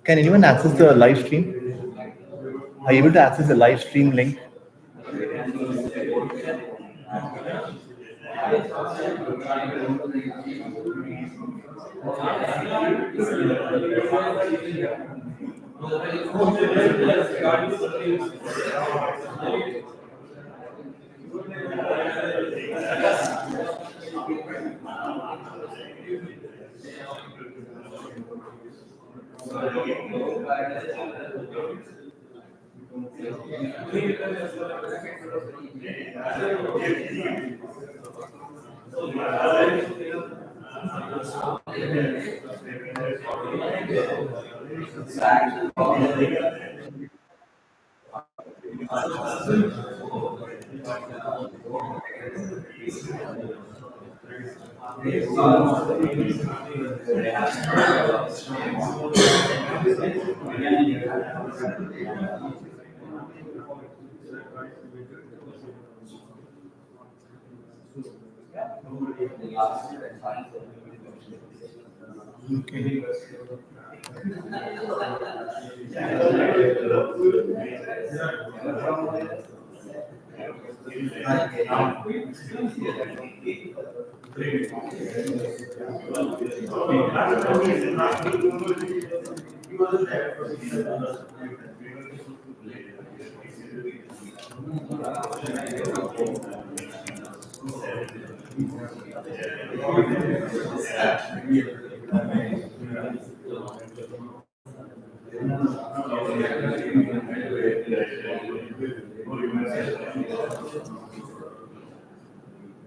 Can anyone access the live stream? Are you able to access the live stream link?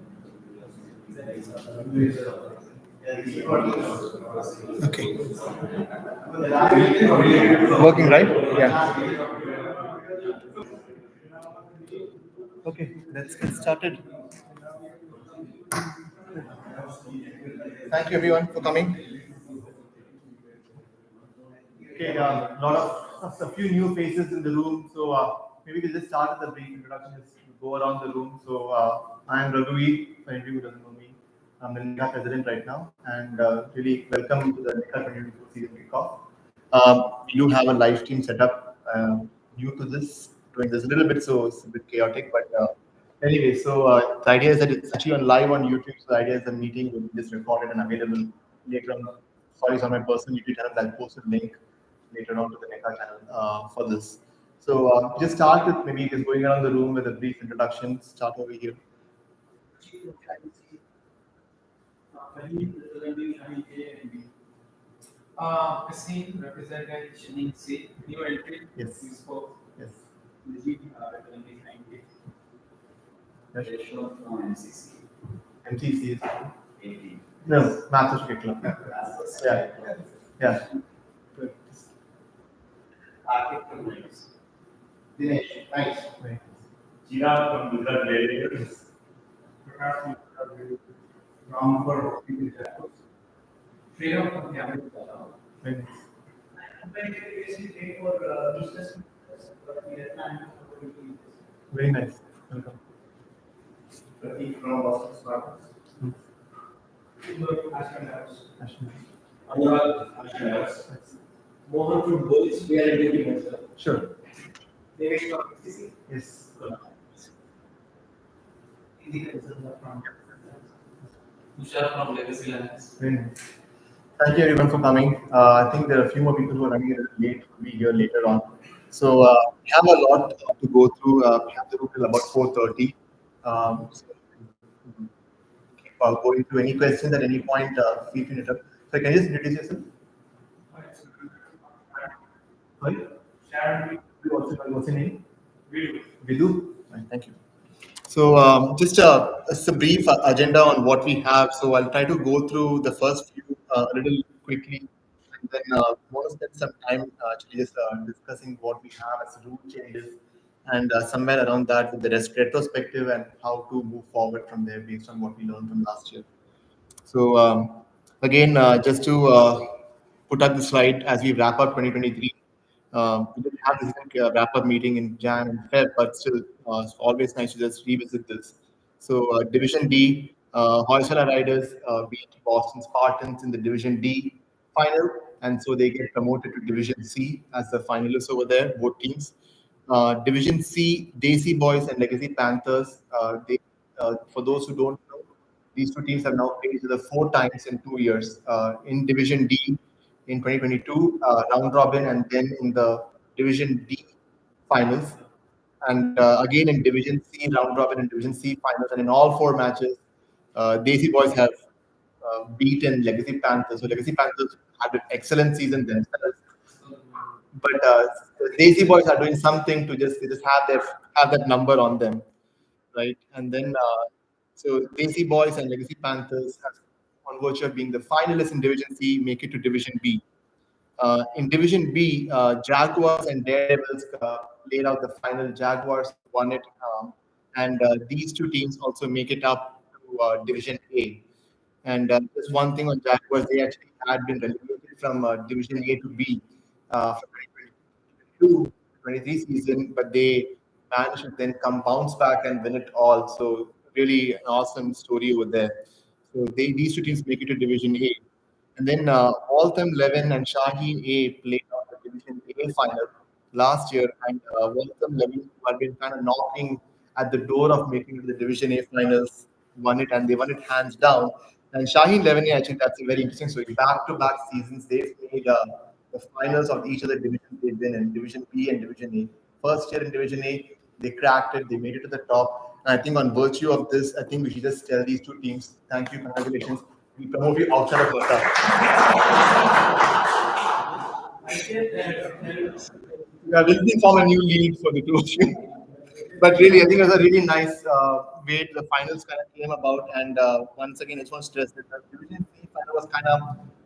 Okay. Okay. Working, right? Yeah. Okay, let's get started. Thank you everyone for coming. Okay, a few new faces in the room. So maybe we'll just start with a brief introduction. Just go around the room. So I am Raghuvi. For anybody who doesn't know me, I'm the NECA president right now, and really welcome to the NECA 2024 season kickoff. We do have a live stream set up. New to this, doing this a little bit, so it's a bit chaotic. But anyway, so the idea is that it's actually on live on YouTube. So the idea is the meeting will be just recorded and available later on. Sorry, it's on my personal YouTube channel. I'll post a link later on to the NECA channel for this. So just start with maybe just going around the room with a brief introduction. Start over here. Kassim represented Shining C, new entry. Yes. We spoke. Yes. Representing 90. Yes. From MCC. MCC is 18. no Master Club. Yeah. Yeah. Good. Dinesh, nice. Right. Chirag from Gujarat Railways. Prakash from Ram for working with that. Freedom from Cameroon. Very nice. Very nice. Welcome. Pratik from Boston Startups. Ashton House. Ashton. Anurag Ashton House. Mohan from Bulls. We are educating ourselves. Sure. Devesh from MCC. Yes. Tushar from Legacy Lands. Very nice. Thank you everyone for coming. I think there are a few more people who are running a little late. Will be here later on. So we have a lot to go through. We have to go till about 4:30. So keep going through any questions at any point. Feel free to interrupt. So can you just introduce yourself? Sorry. Sharon, What's your name? Vidu. Vidu. Right, thank you. So just a brief agenda on what we have. So I'll try to go through the first few a little quickly, and then want to spend some time actually just discussing what we have as rule changes, and somewhere around that with the retrospective and how to move forward from there based on what we learned from last year. So again, just to put up the slide as we wrap up 2023. We didn't have this wrap-up meeting in Jan and Feb, but still, it's always nice to just revisit this. So Division D, Hoysala Riders beat Boston Spartans in the Division D final, and so they get promoted to Division C as the finalists over there, both teams. Division C, Daisy Boys and Legacy Panthers. For those who don't know, these two teams have now played each other 4 times in 2 years. In Division D in 2022, round robin, and then in the Division D finals. And again in Division C, round robin and Division C finals. And in all 4 matches, Daisy Boys have beaten Legacy Panthers. So Legacy Panthers had an excellent season themselves. But the Daisy Boys are doing something to just have that number on them, right? And then so Daisy Boys and Legacy Panthers have, on virtue of being the finalists in Division C, make it to Division B. In Division B, Jaguars and Daredevils played out the final. Jaguars won it, and these two teams also make it up to Division A. And just one thing on Jaguars, they actually had been relegated from Division A to B from 2022 23 season, but they managed to then come bounce back and win it all. So really an awesome story over there. So these two teams make it to Division A. And then Waltham 11 and Shaheen A played out the Division A final last year, and Waltham 11 have been kind of knocking at the door of making it to the Division A finals, won it, and they won it hands down. And Shaheen 11, actually, that's a very interesting story. Back-to-back seasons, they've made the finals of each of the divisions they've been in, Division B and Division A. First year in Division A, they cracked it, they made it to the top. And I think on virtue of this, I think we should just tell these two teams, thank you, congratulations. We promote you outside of Kota. Yeah, we'll form a new league for the two of you. But really, I think it was a really nice way the finals kind of came about. And once again, I just want to stress that the Division C final was kind of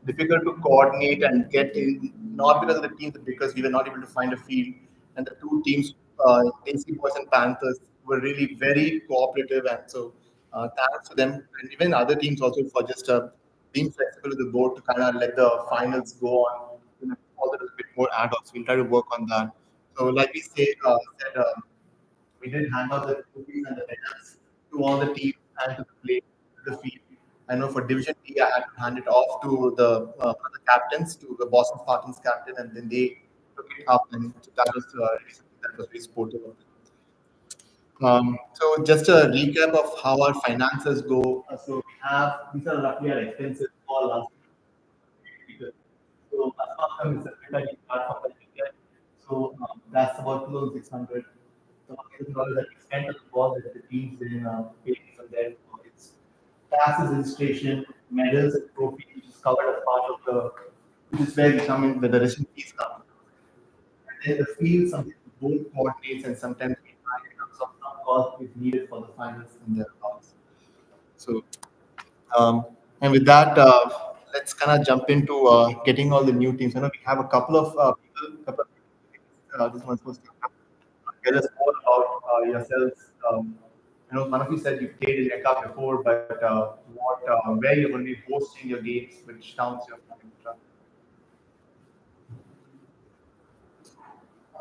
difficult to coordinate and get in, not because of the teams, but because we were not able to find a field. And the two teams, AC Boys and Panthers, were really very cooperative. And so thanks to them, and even other teams also for just being flexible with the board to kind of let the finals go on, a little bit more ad-hocs. We'll try to work on that. So, like we said, we did hand out the trophies and the medals to all the teams and to the play, to the field. I know for Division D, I had to hand it off to the captains, to the Boston Spartans captain, and then they took it up, and so that was something that was very sportive of them. So just a recap of how our finances go. So we have these are roughly our expenses for last year. So as income is a pretty platform that we get. So that's about 2,600. So $1,000 that we spent on the ball that the teams then pay from their pockets. Taxes, registration, medals, and trophies, which is covered as part of which is where we come in, where the registration fees come. And then the field, something the board coordinates, and sometimes we find some cost is needed for the finals and thereabouts. So, and with that, let's kind of jump into getting all the new teams. I know we have a couple of people, this one's supposed to tell us more about yourselves. One of you said you've played in NECA before, but where you're going to be hosting your games, which towns you're coming from.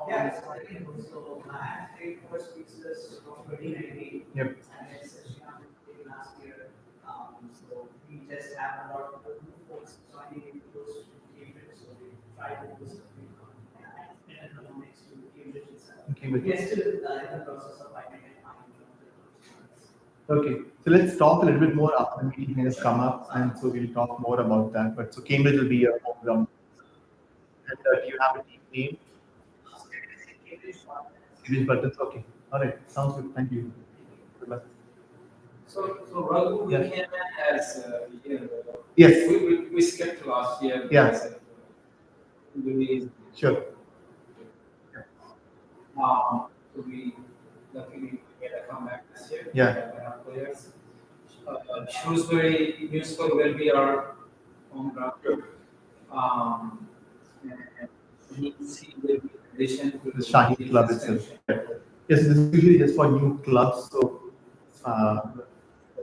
Yeah, so I had played first pieces from 2019, Yep. and it's actually last year. So we just have a lot of new folks joining in close to Cambridge, so we try to do something next to Cambridge itself. Okay, but We are still in the process of finding it. okay, so let's talk a little bit more after the meeting has come up, and so we'll talk more about that. But so Cambridge will be your home ground. And do you have a team name? Cambridge Buttons. Okay. All right. Sounds good. Thank you. Good luck. So Raghu, we Yeah. came as a year ago. Yes. We skipped last year. Yeah. because of, Indonesia. Sure. So we luckily made a comeback this year. Yeah. We have enough players. Shrewsbury Musical will be our home ground. And he will be in addition to The Shaheen Club itself. Yes, this is usually just for new clubs. So uh,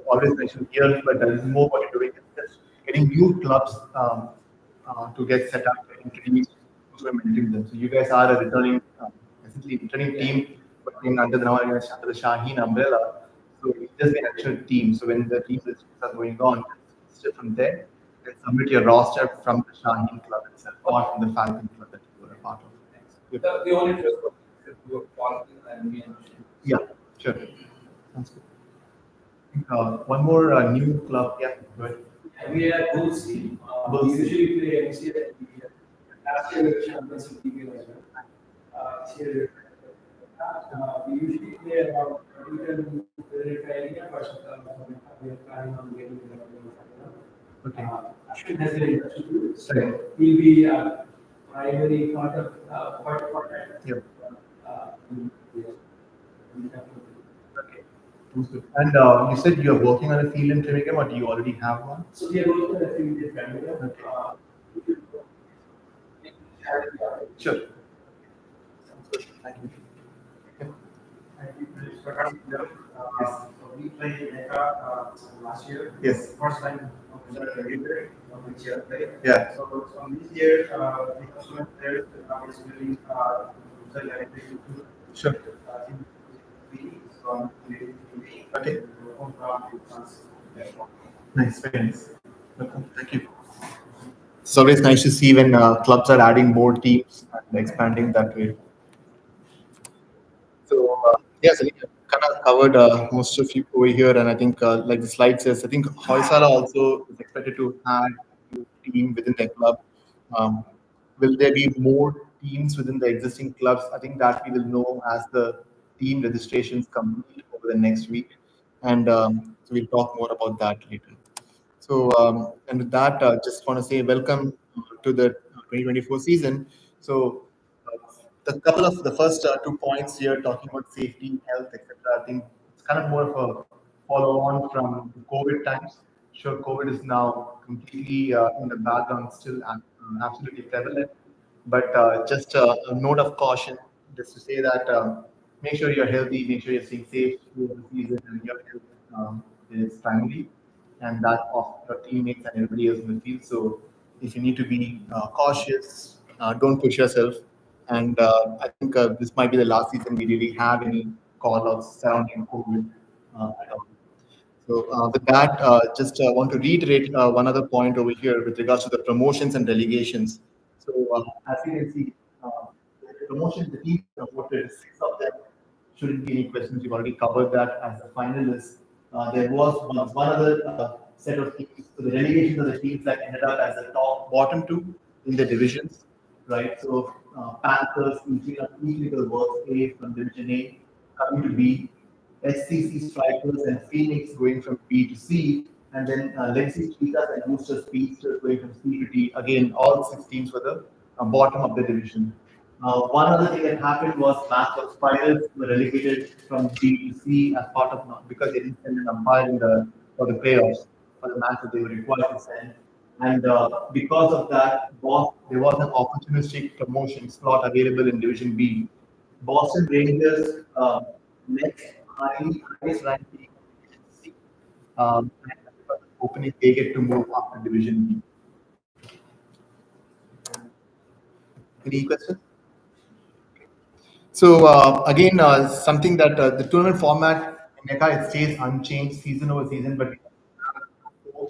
always mentioned here, but there is more what you're doing. Is just getting new clubs to get set up, introduced, to managing them. So you guys are a essentially returning team, but in under under the Shaheen umbrella. So it's just an actual team. So when the teams are going on, it's just from there. Then submit your roster from the Shaheen Club itself, or from the Falcon Club that you were a part of. Yep. The only twist was if we were qualified and we Yeah, sure. Sounds good. One more new club. Yeah, go ahead. we are Bulls team. Bulls We usually play MCA and PBL. Last year we were champions in PBL as well. This year we usually play about 22 area, but we are planning on getting the Okay. Ashwin has been interested to it. So Right. he'll be primary part of that. Yep. Yeah. Okay. Sounds good. And you said you're working on a field in Birmingham, or do you already have one? So we are working on a few different familiar. Okay. Sure. Sounds good. Thank you. So we played NECA last year. Yes. First time which year played. Yeah. So from this year, the customer players are spending Sure. so Okay. Nice. Very nice. Welcome. Thank you. It's always nice to see when clubs are adding more teams and expanding that way. So yes, I think I've kind of covered most of you over here, and I think like the slide says, I think Hoysala also is expected to add a new team within their club. Um, will there be more teams within the existing clubs? I think that we will know as the team registrations complete over the next week, and so we'll talk more about that later. So, and with that, just want to say welcome to the 2024 season. So, the couple of the first 2 points here talking about safety, health, etc. I think it's kind of more of a follow on from the COVID times. Sure, COVID is now completely in the background, still absolutely prevalent, but just a note of caution, just to say that make sure you're healthy, make sure you're staying safe through the season, and your health is primary, and that of your teammates and everybody else in the field. So if you need to be cautious, Don't push yourself. And I think this might be the last season we really have any call outs surrounding COVID at all. So with that, just want to reiterate one other point over here with regards to the promotions and relegations. So as you can see, uh, the promotion, the teams that are promoted, six of them shouldn't be any questions. We've already covered that as the finalists. There was one other set of teams. So the relegation of the teams that ended up as the top bottom two in the divisions, right? So Panthers, Eagle Works A from Division A coming to B, SCC Strikers and Phoenix going from B to C, and then Legacy Cheetahs and Booster Speedsters going from C to D. Again, all six teams were the bottom of the division. One other thing that happened was Mascot Spiders were relegated from D to C as part of because they didn't send an umpire for the playoffs for the match that they were required to send. And because of that, there was an opportunistic promotion slot available in Division B. Boston Rangers next highest ranked team in Division C. And because of opening, they get to move up to Division B. Any questions? So again, something that the tournament format in NECA it stays unchanged season over season, but we have four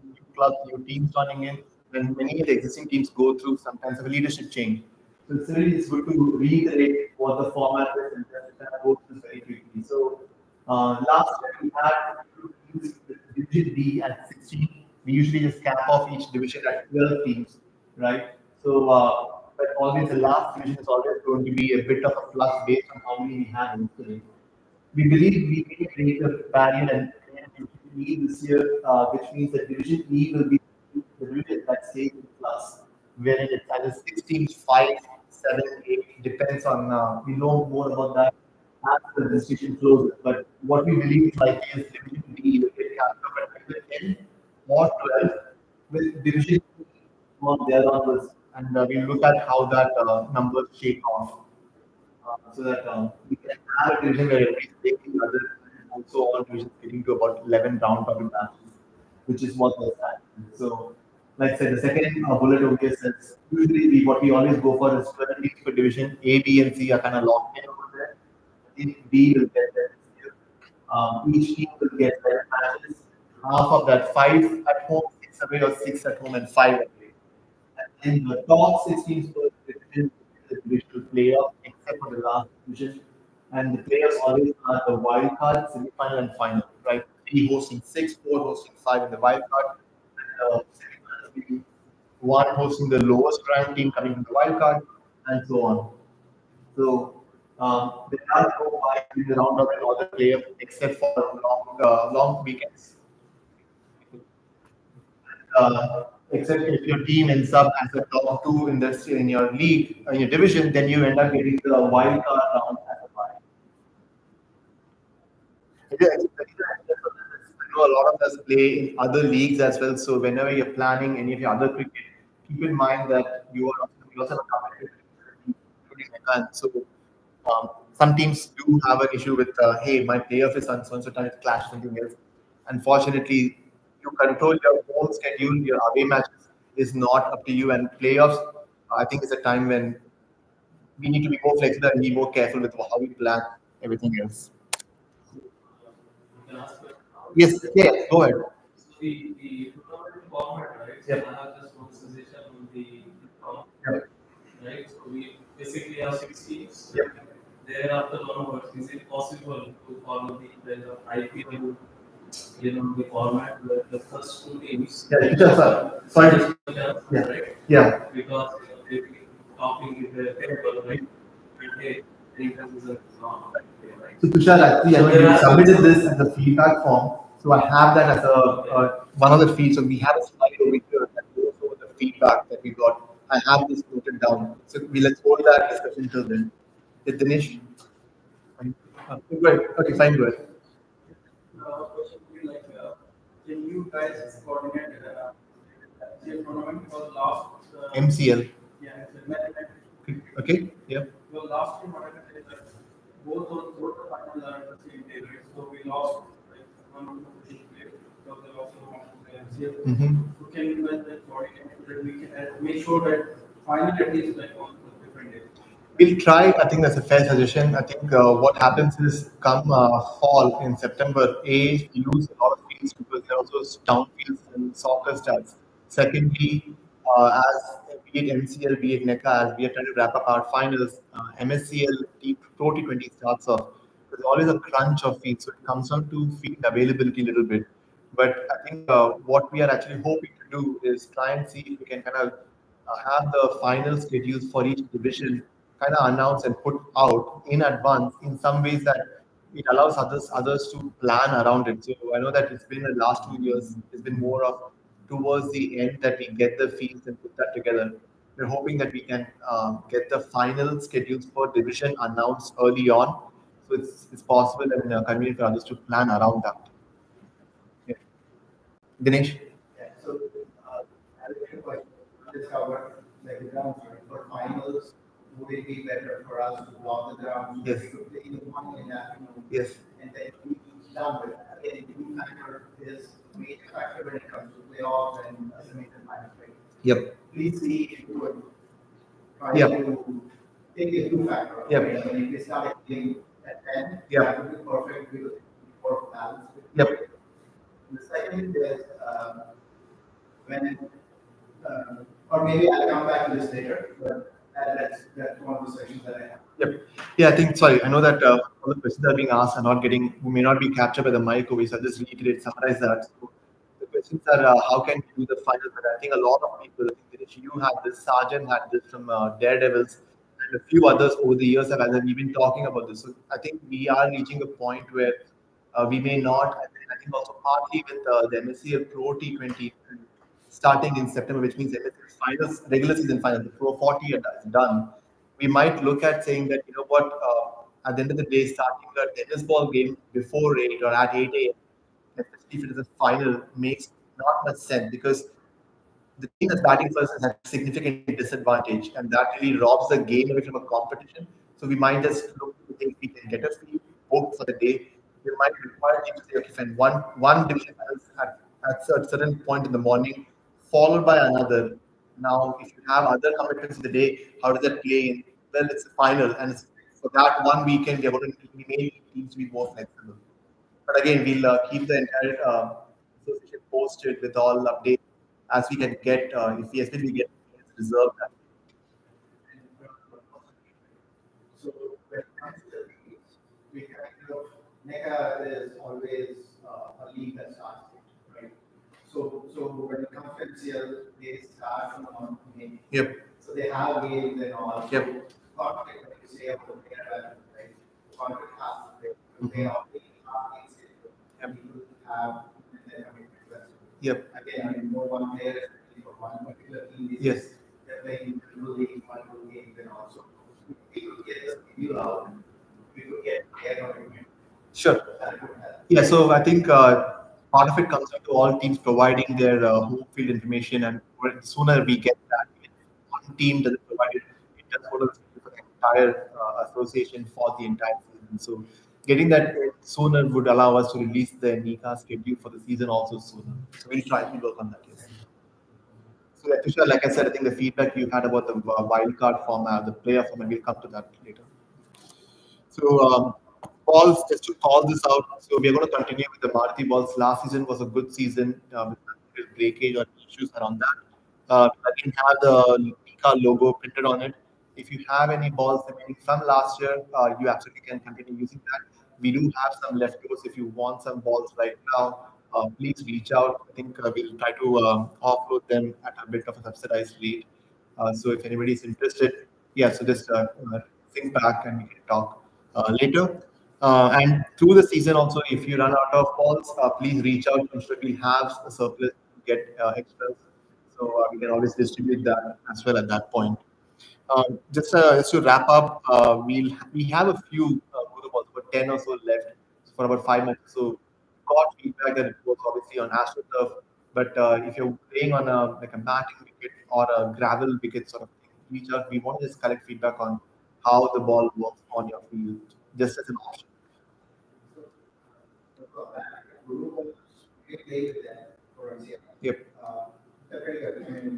new clubs, new teams joining in, and many of the existing teams go through sometimes a leadership change. So it's really just good to reiterate what the format is and just kind of go through this very quickly. So last year we had two teams, Division D at 16. We usually just cap off each division at 12 teams, right? So, but always the last division is always going to be a bit of a flux based on how many we have initially. We believe we can create a barrier and create a Division E this year, which means that Division E will be the division that stays in flux, wherein it's either 6 teams, 5, 7, 8, depends on, we know more about that as the decision closes. But what we believe is like is Division D will get capped up at either 10 or 12, with Division E on there onwards, and we look at how that numbers shake off so that we can have a division where every taking the other and also all divisions getting to about 11 round robin matches, which is what was that. So, like I said, the second bullet over here says usually what we always go for is 12 teams per division. A, B, and C are kind of locked in over there. I think B will get there this year. Each team will get 11 matches. Half of that, 5 at home, 6 away, or 6 at home and 5 away. And in the top 16 per division, the divisional playoff, except for the last division. And the players always are the wild card, semi-final, and final, right? 3 hosting 6, 4 hosting 5 in the wild card. And semi-finals being 1 hosting the lowest ranked team coming from the wild card, and so on. So there are no buys in the round robin or the playoff except for long weekends. Except if your team ends up as the top two in your league in your division, then you end up getting the wild card round as a bye. Yeah, I know a lot of us play in other leagues as well. So whenever you're planning any of your other cricket, keep in mind that you also have a competitive team, including Mecca. So some teams do have an issue with hey, my playoff is on so and so time, it clash something else. Unfortunately, you control your own schedule. Your away matches is not up to you, and playoffs. I think is a time when we need to be more flexible and be more careful with how we plan everything else. Can I ask a question? Yes, yeah, go ahead. So the tournament format, right? So Yep. I have just one suggestion on the format, Yep. right? So we basically have 6 teams. Yep. Thereafter onwards, is it possible to follow the kind of IPL, the format where the first 2 teams, Yeah, just, sorry. Yeah. right? Yeah. Because if topping is the table, right? And it is not right? So Tushar, actually, I So mean, there you are submitted this as a feedback form. So I have that as a one of the feeds. So we have a slide over here that goes over the feedback that we got. I have this noted down. So let's hold that discussion till then. Dinesh? Go ahead. Okay, fine, go ahead. Question would be like, can you guys coordinate IPL tournament because last MCL. yeah, it's a match. Okay, yeah. Well, last year, what happened is that both the finals are at the same day, right? So we lost like one or two position players because they also want to play MCL. Mm-hmm. So can you guys like coordinate so that we can make sure that final at least like on different days. We'll try. I think that's a fair suggestion. I think what happens is come fall in September, we lose a lot of fields because there are also down fields and soccer starts. Secondly, as be it MCL, be it NECA, as we are trying to wrap up our finals, MSCL Pro T20 starts off. There's always a crunch of fields, so it comes down to field availability a little bit. But I think what we are actually hoping to do is try and see if we can kind of have the final schedules for each division kind of announced and put out in advance in some ways that it allows others to plan around it. So I know that it's been the last 2 years, it's been more of towards the end that we get the fields and put that together. We're hoping that we can get the final schedules for division announced early on, so it's possible and convenient for others to plan around that. Yeah. Dinesh? Yeah, so I have a question. This covered like the grounds, right? For finals, would it be better for us to block the grounds? Yes. We could play in the morning and afternoon, Yes. and then we done with that. Again, the new factor is a major factor when it comes to playoffs and semifinals, right? Yep. Please see if you would try Yeah. to take the two factor. Yep. Right? I mean, if we start playing at 10, Yep. that would be perfect. We would more balance. Yep. The second is when, or maybe I'll come back to this later, but that's one of the sections that I have. Yep. Yeah, I think, sorry, I know that all the questions that are being asked are not getting, we may not be captured by the mic over, so I'll just reiterate, summarize that. So the questions are how can you do the final? But I think a lot of people, I think Dinesh, you had this, Sargent had this from Daredevils, and a few others over the years have, we've been talking about this. So I think we are reaching a point where we may not, and I think also partly with the MSCL Pro T20 starting in September, which means MSCL finals, regular season finals, the Pro 40 is done. We might look at saying that, you know what, at the end of the day, starting a tennis ball game before 8 or at 8 a.m., especially if it is a final, makes not much sense because the team that's batting first is at a significant disadvantage, and that really robs the game away from a competition. So we might just look to think we can get a field booked for the day. We might require teams to say, okay, fine, one division finals at a certain point in the morning, followed by another. Now, if you have other commitments in the day, how does that play in? Well, it's a final, and it's, for that one weekend, we may need teams to be more flexible. But again, we'll keep the entire association posted with all updates as we can get, if we especially get reserved. So when it comes to the leagues, we kind of NECA is always a league that starts late, right? So when it comes to MCL, they start from the month of May. Yep. So they have games and all. Yep. So contract, like you say, of the player development, right? Contract has to play. They are playing half schedule. Yep. People have their commitment to that. Yep. Again, I mean, no one player is playing for one particular team. Yes. They're playing individually, multiple games and also. We could get the schedule out. We could get player commitment. Sure. That would help. Yeah, so I think part of it comes down to all teams providing their home field information, and sooner we get that, if one team doesn't provide it, it does hold a for the entire association for the entire season. So getting that sooner would allow us to release the NECA schedule for the season also sooner. So we'll try to work on that. Yes. So Tushar, like I said, I think the feedback you had about the wildcard format, the player format, we'll come to that later. So, balls, just to call this out, so we are going to continue with the Maruti balls. Last season was a good season with breakage or issues around that. I didn't have the NECA logo printed on it. If you have any balls remaining from last year, you absolutely can continue using that. We do have some leftovers. If you want some balls right now, please reach out. I think we'll try to offload them at a bit of a subsidized rate. So if anybody is interested, yeah, so just think back and we can talk later. And through the season also, if you run out of balls, please reach out. I'm sure we'll have a surplus to get extras. So we can always distribute that as well at that point. Just to wrap up, we have a few Guru balls, about 10 or so left for about 5 minutes. So got feedback that it works obviously on AstroTurf, but if you're playing on a like a matting wicket or a gravel wicket sort of thing, reach out. We want to just collect feedback on how the ball works on your field, just as an option. Group we play with them for MCL. Yep. They're pretty good. I mean,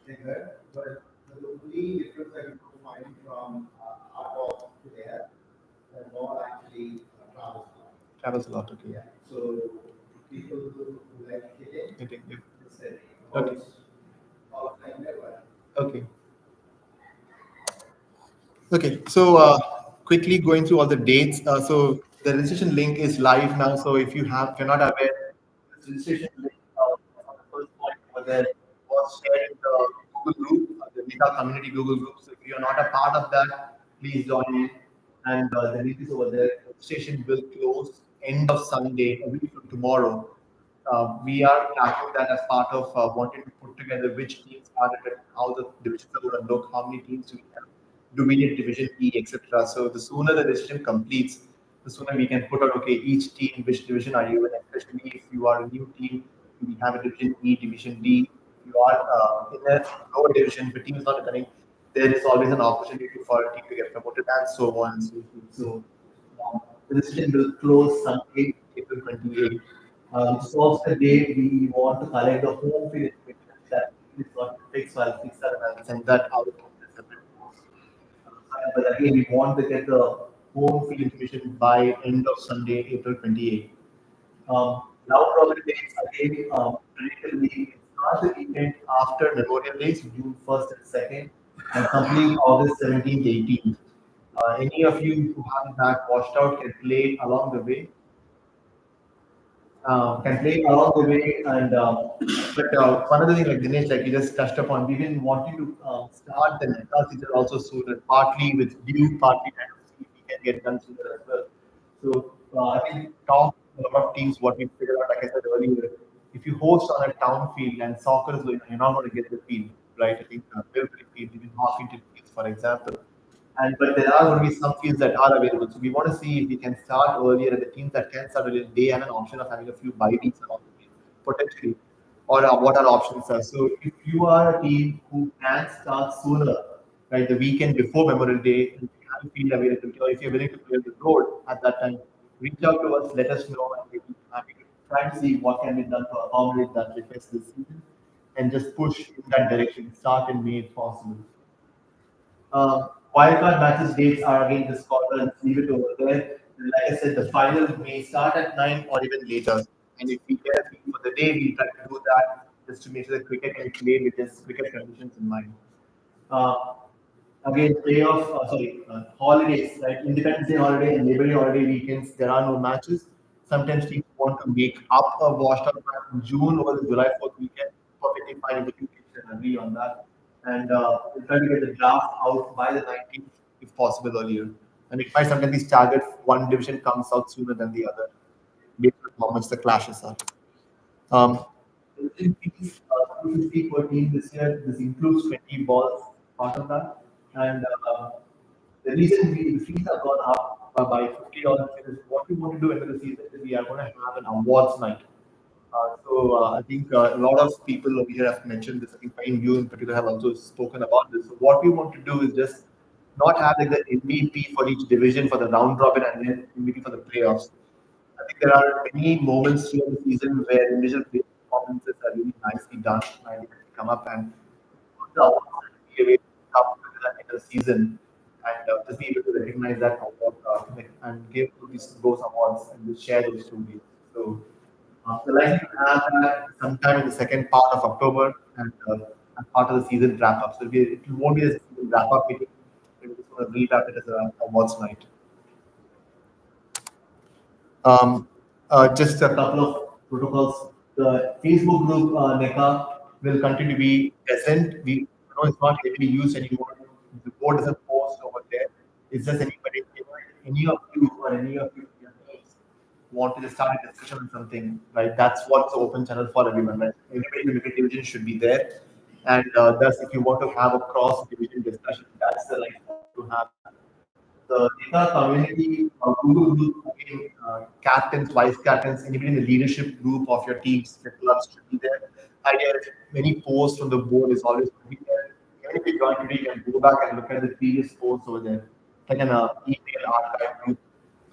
they bigger, but the only difference that you will find from our talk to there, the mall actually travels a lot. Travels a lot. Okay. Yeah. So people who like hitting, Hitting. Yep. it's a Okay. all of time never. Okay. Okay, so quickly going through all the dates. So the registration link is live now. So if you're not aware, this registration link on the first point over there was shared in the Google group, the NECA community Google group. So if you're not a part of that, please join in. And the link is over there. Registration will close end of Sunday, a week from tomorrow. We are tracking that as part of wanting to put together which teams are in it, how the divisions are going to look, how many teams do we have, do we need division E, etc. So the sooner the decision completes, the sooner we can put out, okay, each team, which division are you in, especially if you are a new team, we have a division E, division D. If you are in a lower division, the team is not running, there is always an opportunity for a team to get promoted and so on and so forth. So the decision will close Sunday, April 28th, which is also the day we want to collect the home field information. That is not fixed, so I'll fix that and I'll send that out on the separate post. But again, we want to get the home field information by end of Sunday, April 28th. Now, probably dates again, predictably, start the weekend after Memorial Days, June 1st and 2nd, and complete August 17th, 18th. Any of you who haven't had washed out can play along the way. Can play along the way. And but one other thing, like Dinesh, like you just touched upon, we've been wanting to start the NECA season also sooner, partly with due, partly kind of see if we can get done sooner as well. So I think talk to a lot of teams. What we figured out, like I said earlier, if you host on a town field and soccer is going, on, you're not going to get the field, right? I think Milbury field, even half-inch fields, for example. And but there are going to be some fields that are available. So we want to see if we can start earlier, and the teams that can start earlier, they have an option of having a few bye weeks along the way, potentially, or what our options are. So if you are a team who can start sooner, right, the weekend before Memorial Day, and you have a field availability, or if you're willing to clear the road at that time, reach out to us, let us know, and we'll be happy to try to see what can be done to accommodate that request this season, and just push in that direction. Start in May if possible. Wildcard matches dates are again this quarter and leave it over there. And like I said, the final may start at 9 or even later. And if we get a fee for the day, we try to do that just to make sure that cricket can play with this cricket conditions in mind. Uh, Again, holidays, right? Independence Day holiday and Labor Day holiday weekends, there are no matches. Sometimes teams want to make up a washed out match in June over the July 4th weekend. Perfectly fine if the two teams can agree on that. And we'll try to get the draft out by the 19th if possible earlier. And it might sometimes be staggered, one division comes out sooner than the other, based on how much the clashes are. Um, the fees, 250 per team this year. This includes 20 balls, part of that. And the reason the fees have gone up by $50 is what we want to do end of the season is we are going to have an awards night. I think a lot of people over here have mentioned this. I think Fine you in particular have also spoken about this. So what we want to do is just not have like the MVP for each division for the round robin and then MVP for the playoffs. I think there are many moments during the season where individual player performances are really nicely done and they come up and the awards that we come to the end of the season and just be able to recognize that award and give those awards and just share those stories. So the likely to have that sometime in the second part of October and as part of the season wrap up. So it won't be a season wrap up meeting. We're just going to rewrap it as a awards night. Um, just a couple of protocols. The Facebook group NECA will continue to be present. We know it's not heavily used anymore. The board doesn't post over there. It's just anybody, any of you or any of you want to just start a discussion on something, right? That's what's the open channel for everyone, right? Everybody in the cricket division should be there. And thus, if you want to have a cross division discussion, that's the right forum to have that. The data community Google group, again, captains, vice captains, anybody in the leadership group of your teams, your clubs should be there. Idea is many posts from the board is always going to be there. Even if you join today, you can go back and look at the previous posts over there. Like an email archive group,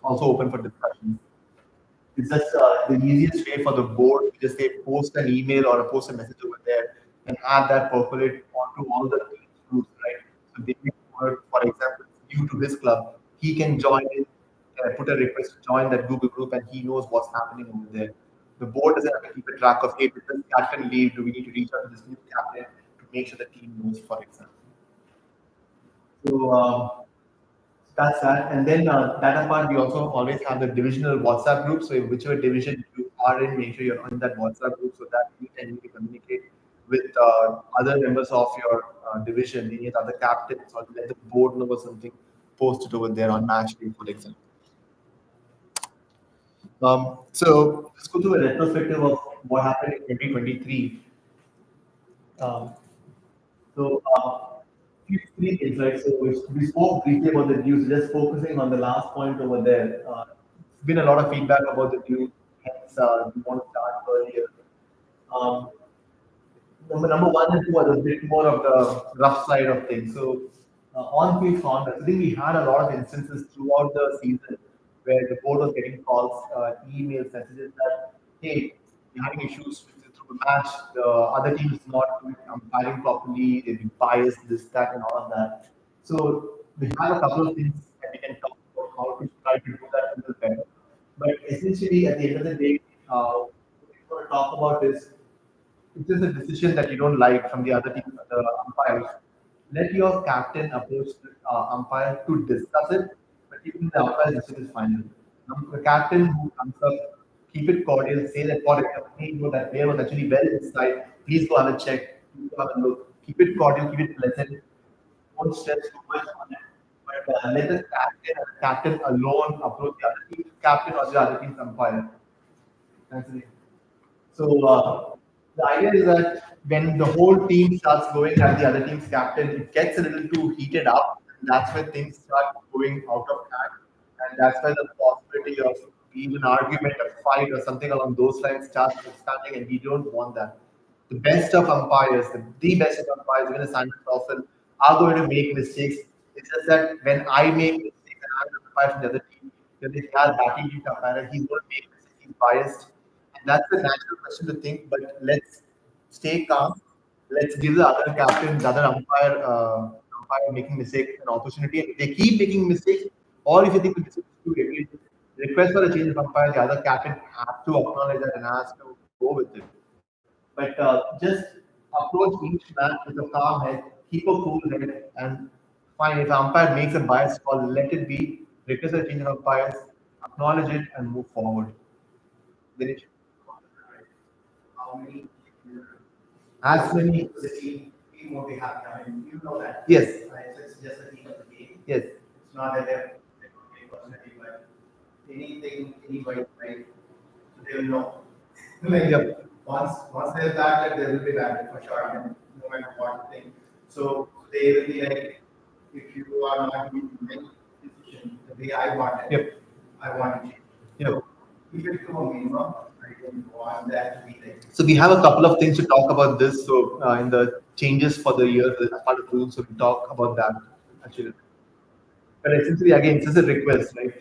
also open for discussion. It's just the easiest way for the board to just say post an email or post a message over there and have that percolate onto all the team's groups, right? So David, for example, is new to his club, he can join in, put a request to join that Google group, and he knows what's happening over there. The board doesn't have to keep a track of, hey, did this captain leave? Do we need to reach out to this new captain to make sure the team knows, for example? So that's that. And then that apart, we also always have the divisional WhatsApp group. So whichever division you are in, make sure you're on that WhatsApp group so that you can really communicate with other members of your division, any other captains, or let the board know or something posted over there on match day, for example. So let's go to a retrospective of what happened in 2023. Um, So, three things, right? So we spoke briefly about the news, just focusing on the last point over there. It's been a lot of feedback about the news, hence we want to start earlier. Um, number one and two are a bit more of the rough side of things. So, on-field conduct, I think we had a lot of instances throughout the season where the board was getting calls, emails, messages that, hey, we're having issues through the match, the other team is not doing umpiring properly, they've been biased, this, that, and all of that. So, we have a couple of things that we can talk about how to try to do that a little better. But essentially, at the end of the day, what we want to talk about is if there's a decision that you don't like from the other team, the umpires, let your captain approach the umpire to discuss it, but even the umpire's decision is final. The captain who comes up, keep it cordial, say that for example, hey, you know, that player was actually well inside, please go have a check, please go have a look, keep it cordial, keep it pleasant, don't stress too much on it. But let the captain alone approach the other team's captain or the other team's umpire. That's it. So the idea is that when the whole team starts going at the other team's captain, it gets a little too heated up. And that's when things start going out of hand, and that's where the possibility of even an argument, a fight, or something along those lines starts expanding, and we don't want that. The best of umpires, the best of umpires, even a Simon Towson, are going to make mistakes. It's just that when I make mistakes and I'm the umpire from the other team, then if they are batting lead umpire, he's going to make mistakes. He's biased, and that's the natural question to think. But let's stay calm. Let's give the other captain, the other umpire making mistakes an opportunity. And if they keep making mistakes, or if you think the mistake is too heavy, request for a change of umpire. The other captain has to acknowledge that and has to go with it. But just approach each match with a calm head, keep a cool head, and fine. If umpire makes a biased call, let it be. Request a change of umpires, acknowledge it, and move forward. Dinesh? How many As many. the team won't be happy. I mean, you know that. Yes. Right? So it's just a team of the game. Yes. It's not that they're going to be personality, but anything, anybody, right? So they will know. Like Yep. once they're back, there will be back for sure. I mean, no matter what thing. So they will be like, if you are not going to make decision the way I want it, Yep. I want to change. Yep. So keep it to a minimum. I don't want that to be like. So we have a couple of things to talk about this. So in the changes for the year, the part of rules, so we talk about that actually. But essentially, again, it's just a request, right?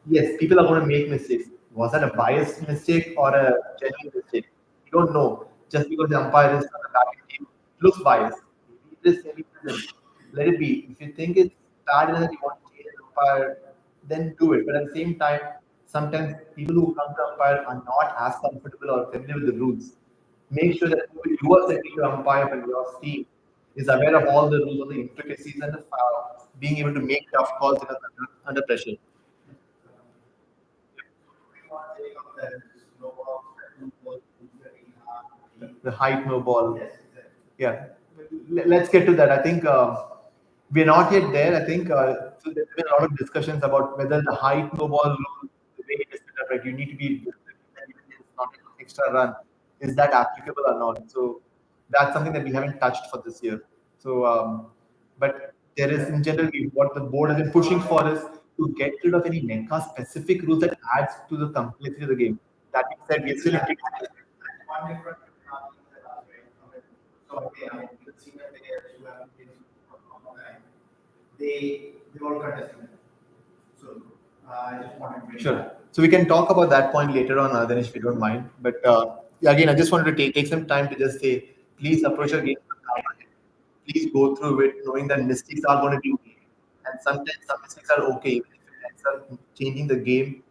Yes, people are going to make mistakes. Was that a biased mistake or a genuine mistake? You don't know. Just because the umpire is on the batting team, it looks biased. Maybe it is, maybe it isn't. Let it be. If you think it's bad enough that you want to change the umpire, then do it. But at the same time, sometimes people who come to umpire are not as comfortable or familiar with the rules. Make sure that who you are setting your umpire and your team is aware of all the rules, all the intricacies, and being able to make tough calls under pressure. We want to take up that snowball, that ball, that we have. The height no ball. Yes, exactly. Yeah, let's get to that. I think we're not yet there. I think so there's been a lot of discussions about whether the height no ball rule, the way it is set up, right? You need to be and even if it's not an extra run. Is that applicable or not? So that's something that we haven't touched for this year. So, but there is in general what the board has been pushing for is to get rid of any NECA specific rules that adds to the complexity of the game. That being said, we're still One different technology that are very common. So okay, I mean, the senior players who have been for a long time, they all contesting it. So I just wanted to bring sure. that. So we can talk about that point later on, Dinesh, if you don't mind. But again, I just wanted to take some time to just say Please approach your game with a calm head. Please go through it knowing that mistakes are going to be made. And sometimes some mistakes are okay. Even if it ends up changing the game,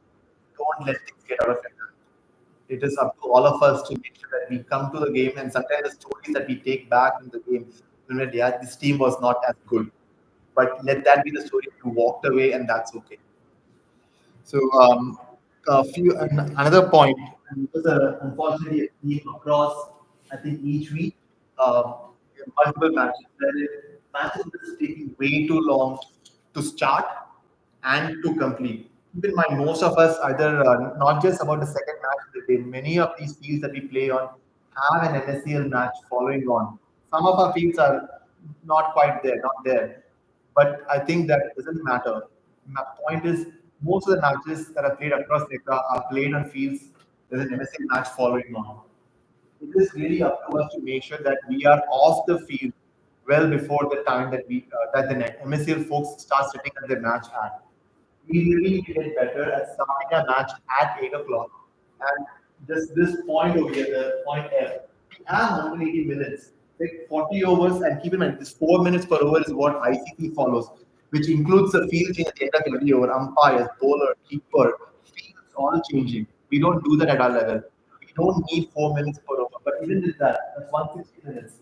don't let things get out of your hand. It is up to all of us to make sure that we come to the game, and sometimes the stories that we take back in the game, when we're, yeah, this team was not as good. But let that be the story. You walked away, and that's okay. So, another point, and it was unfortunately a theme across, I think, each week, multiple matches. Matches is taking way too long to start and to complete. Keep in mind, most of us either not just about the second match of the day. Many of these fields that we play on have an MSCL match following on. Some of our fields are not quite there, not there. But I think that doesn't matter. My point is, most of the matches that are played across NECA are played on fields. There's an MSCL match following on. It is really up to us to make sure that we are off the field well before the time that that the MSCL folks start sitting at their match at. We really need to get better at starting a match at 8 o'clock. And just this point over here, the point F, we have 180 minutes, like 40 overs, and keep in mind this 4 minutes per over is what ICC follows, which includes the field change at the end of every over, umpires, bowler, keeper, fields all changing. We don't do that at our level. We don't need 4 minutes per over, but even with that, that's 160 minutes.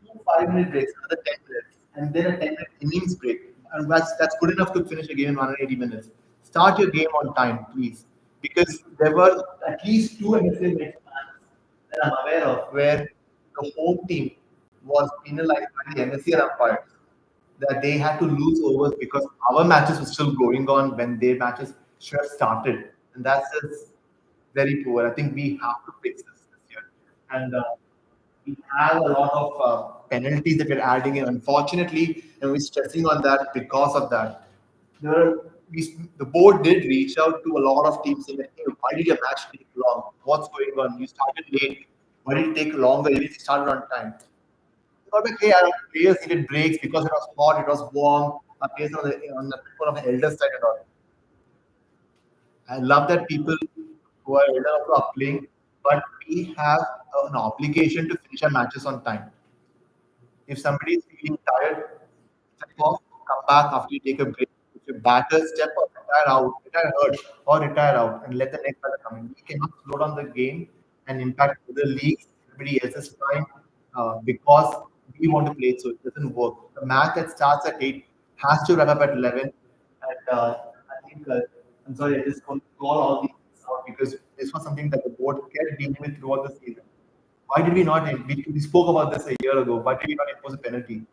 Two 5 minute breaks, another 10 minutes, and then a 10-minute innings break. And that's good enough to finish a game in 180 minutes. Start your game on time, please. Because there were at least two MSA matches that I'm aware of where the home team was penalized by the MSCL umpires that they had to lose overs because our matches were still going on when their matches should have started. And that's just very poor. I think we have to fix this year. And we have a lot of penalties that we're adding in, unfortunately, and we're stressing on that because of that. The board did reach out to a lot of teams saying, hey, why did your match take long? What's going on? You started late. Why did it take longer? You didn't start on time. But like, hey, our players needed breaks because it was hot, it was warm. Our players on the people of the elder side and all. I love that people who are elder also are playing, but we have an obligation to finish our matches on time. If somebody is feeling tired, step off, come back after you take a break. If your batter, step off, retire out, retire hurt, or retire out, and let the next batter come in. We cannot slow down the game and impact the leagues, everybody else's time, because we want to play it, so it doesn't work. The match that starts at 8 has to wrap up at 11. And I think, I'm sorry, I just want to call all these things out because this was something that the board kept dealing with throughout the season. Why did we not? We spoke about this a year ago. Why did we not impose a penalty?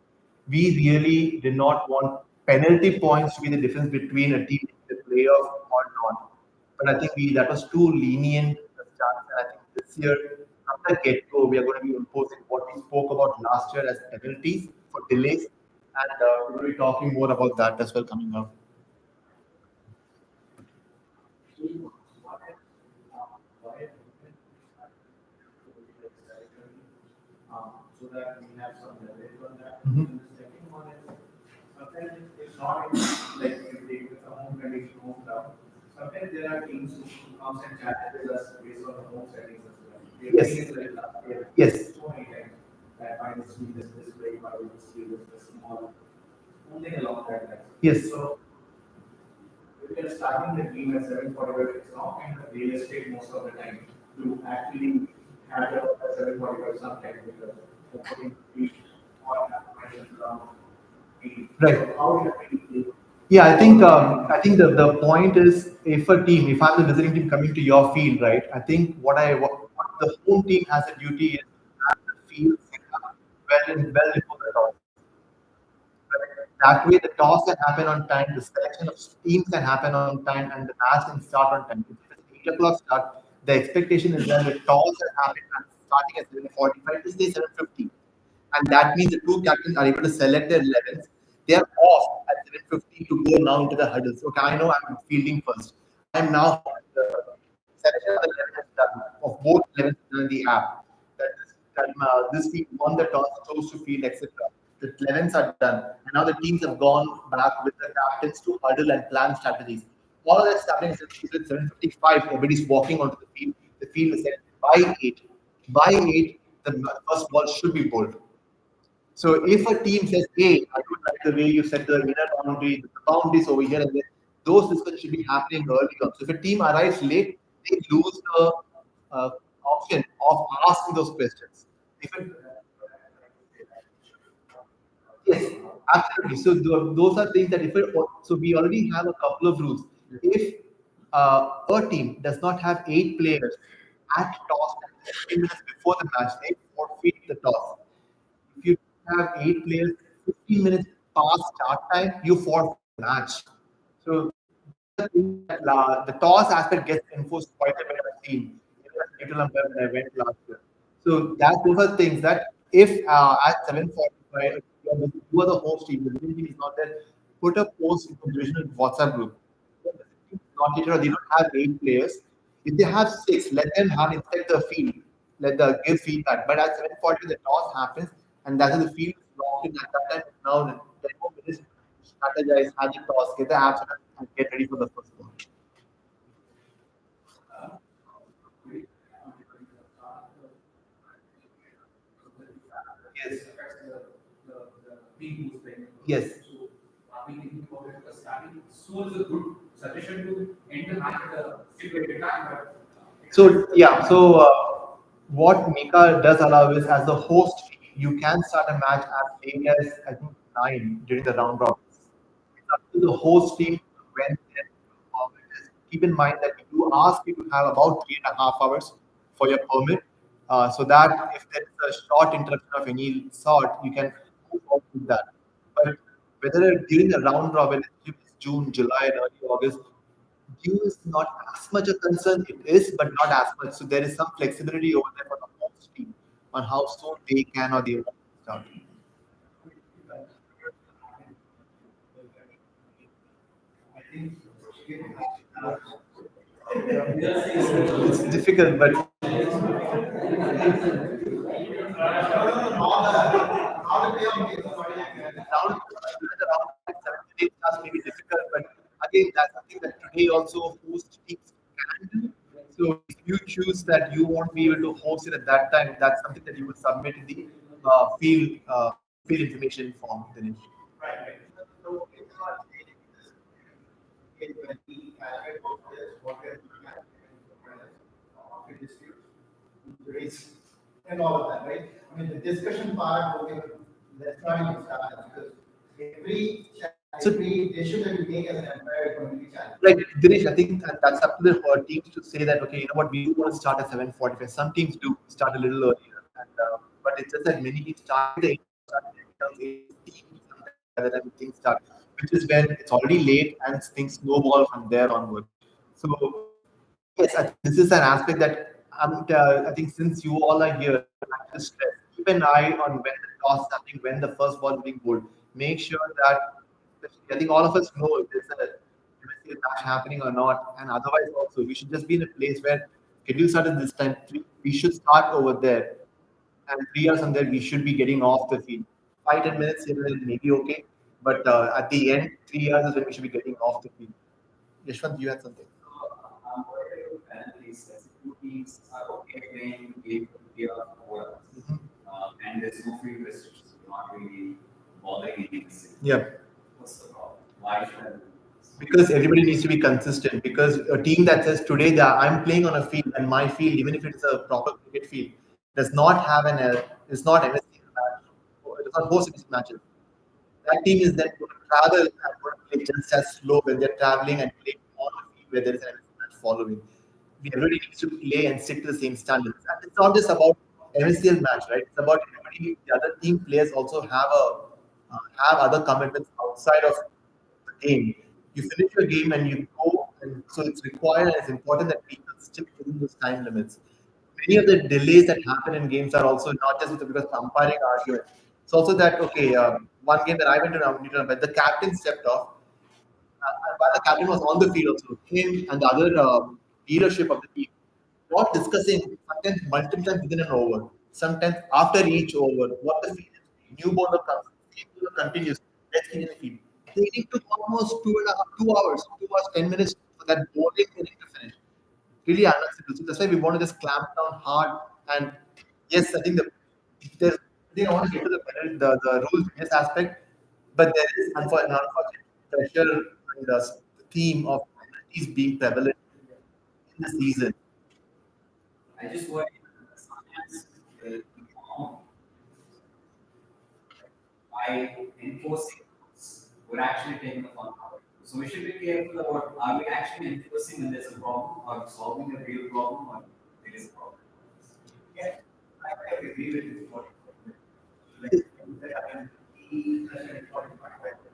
We really did not want penalty points to be the difference between a team in the playoff or not. But I think that was too lenient at the start. And I think this year, from the get go, we are going to be imposing what we spoke about last year as penalties for delays. And we're going to be talking more about that as well coming up. So that we have some leverage on that. Mhm. And the second one is sometimes it's not like you take the home condition home down. Sometimes there are teams who comes and challenges us based on the home settings as well. We have Yes. seen it like last year. Yes. So many times that I find this break, I will see this small only along that line. Yes. So we are starting the game at 7:45. It's not kind of realistic most of the time to actually have it at 7:45 sometime because the putting each on around 8. Right. So how do you actually play? Yeah, I think the point is if a team, if I'm the visiting team coming to your field, right? I think what the home team has a duty is to have the field set up well before the toss. Right? That way, the toss can happen on time, the selection of teams can happen on time, and the match can start on time. If it's 8 o'clock start, the expectation is that the toss can happen and starting at 7:45 to say 7:50. And that means the two captains are able to select their 11s. They are off at 7:50 to go now into the huddles. Okay, I know I'm fielding first. I am now the selection of the 11 is done, of both 11s done in the app. This team won the toss, chose to field, etc. The 11s are done. And now the teams have gone back with the captains to huddle and plan strategies. All of that's happening is at 7:55. Everybody's walking onto the field. The field is set by 8. By 8, the first ball should be bowled. So if a team says, "Hey, I don't like the way you set the inner boundary, the boundaries over here," and then those discussions should be happening early on. So if a team arrives late, they lose the uh, option of asking those questions. If it, yes, absolutely. So those are things that if it, so we already have a couple of rules. If a team does not have 8 players at toss time, 15 minutes before the match, they forfeit the toss. If you have 8 players, 15 minutes past start time, you forfeit the match. So these are things that the toss aspect gets enforced quite a bit. I've seen even as a neutral umpire when I went last year. So that those are things that if at 7:45 you are the host team, the winning team is not there, put a post in the divisional WhatsApp group. Not yet, or they don't have 8 players. If they have six, let them have inspect the field, let the give feedback. But at 7:40, the toss happens, and that's when the field is locked in. At that time, now the 10 more minutes to strategize, have the toss, get the apps, and get ready for the first ball. Yes. The team who's playing. Yes. So are we thinking about it starting soon is a good suggestion to end the match at a stipulated time, but So yeah, so what NECA does allow is as the host, you can start a match as late as I think 9 during the round robins. It's up to the host team when their permit is. Keep in mind that you ask you to have about 3.5 hours for your permit, so that if there is a short interruption of any sort, you can move out with that. But whether during the round robin, if it's June, July, and early August, due is not as much a concern. It is, but not as much. So there is some flexibility over there for the host team on how soon they can or they want to start. It's difficult, but Not a way of making money. round the round 78 starts may be difficult. But again, that's something that today also host teams can do. So if you choose that you won't be able to host it at that time, that's something that you will submit in the field information form. Dinesh. Right. So it's not when we calculate what we're looking at, market disputes, rates, and all of that, right? I mean, the discussion part, okay, let's not even start that because So every issue that we make as an employer is going to be challenged. Like Dinesh, I think that's up to the teams to say that okay, you know what, we do want to start at 7:45. Some teams do start a little earlier, but it's just that many teams start the start at 8:15 sometimes by the time things start, which is when it's already late and things snowball from there onward. So yes, I think this is an aspect that I think since you all are here, I just stress, keep an eye on when the toss is happening, when the first ball is being bowled. Make sure that I think all of us know if there's a MSCL match happening or not, and otherwise also we should just be in a place where schedule started this time. We should start over there, and 3 hours from there we should be getting off the field. 5-10 minutes here and there may be okay, but at the end, 3 hours is when we should be getting off the field. Yashwant, you had something. I'm worried with penalties as two teams are okay playing game to game for us. Mhm. And there's no free restrictions, we're not really bothering anything. Yeah. What's the problem? Why should I do this? Because everybody needs to be consistent. Because a team that says today that I'm playing on a field and my field, even if it is a proper cricket field, does not have is not MSC match, or it does not host MSC matches. That team is then going to travel and going to play just as slow when they're traveling and playing on a field where there is an MSC match following. Everybody needs to play and stick to the same standards. And it's not just about MSCL match, right? It's about everybody. The other team players also have other commitments outside of the game. You finish your game and you go, and so it's required and it's important that people stick within those time limits. Many of the delays that happen in games are also not just because of umpiring argument. It's also that okay, one game that I went to, but the captain stepped off, while the captain was on the field also, him and the other leadership of the team, not discussing sometimes multiple times within an over, sometimes after each over, what the field is, new bowler comes, same bowler continues, let's get in the field. The inning took almost 2.5, 2 hours, 2 hours, 10 minutes for that bowling inning to finish. Really unacceptable. So that's why we want to just clamp down hard and yes, I think there's, they don't want to get to the rules in this aspect, but there is unfortunate pressure and the theme of penalties being prevalent in the season. I just worry that sometimes the norm by enforcing rules, we're actually taking the fun out of it. So we should be careful about are we actually enforcing when there's a problem, or solving a real problem, or there is a problem. Yeah, I agree with you. Like,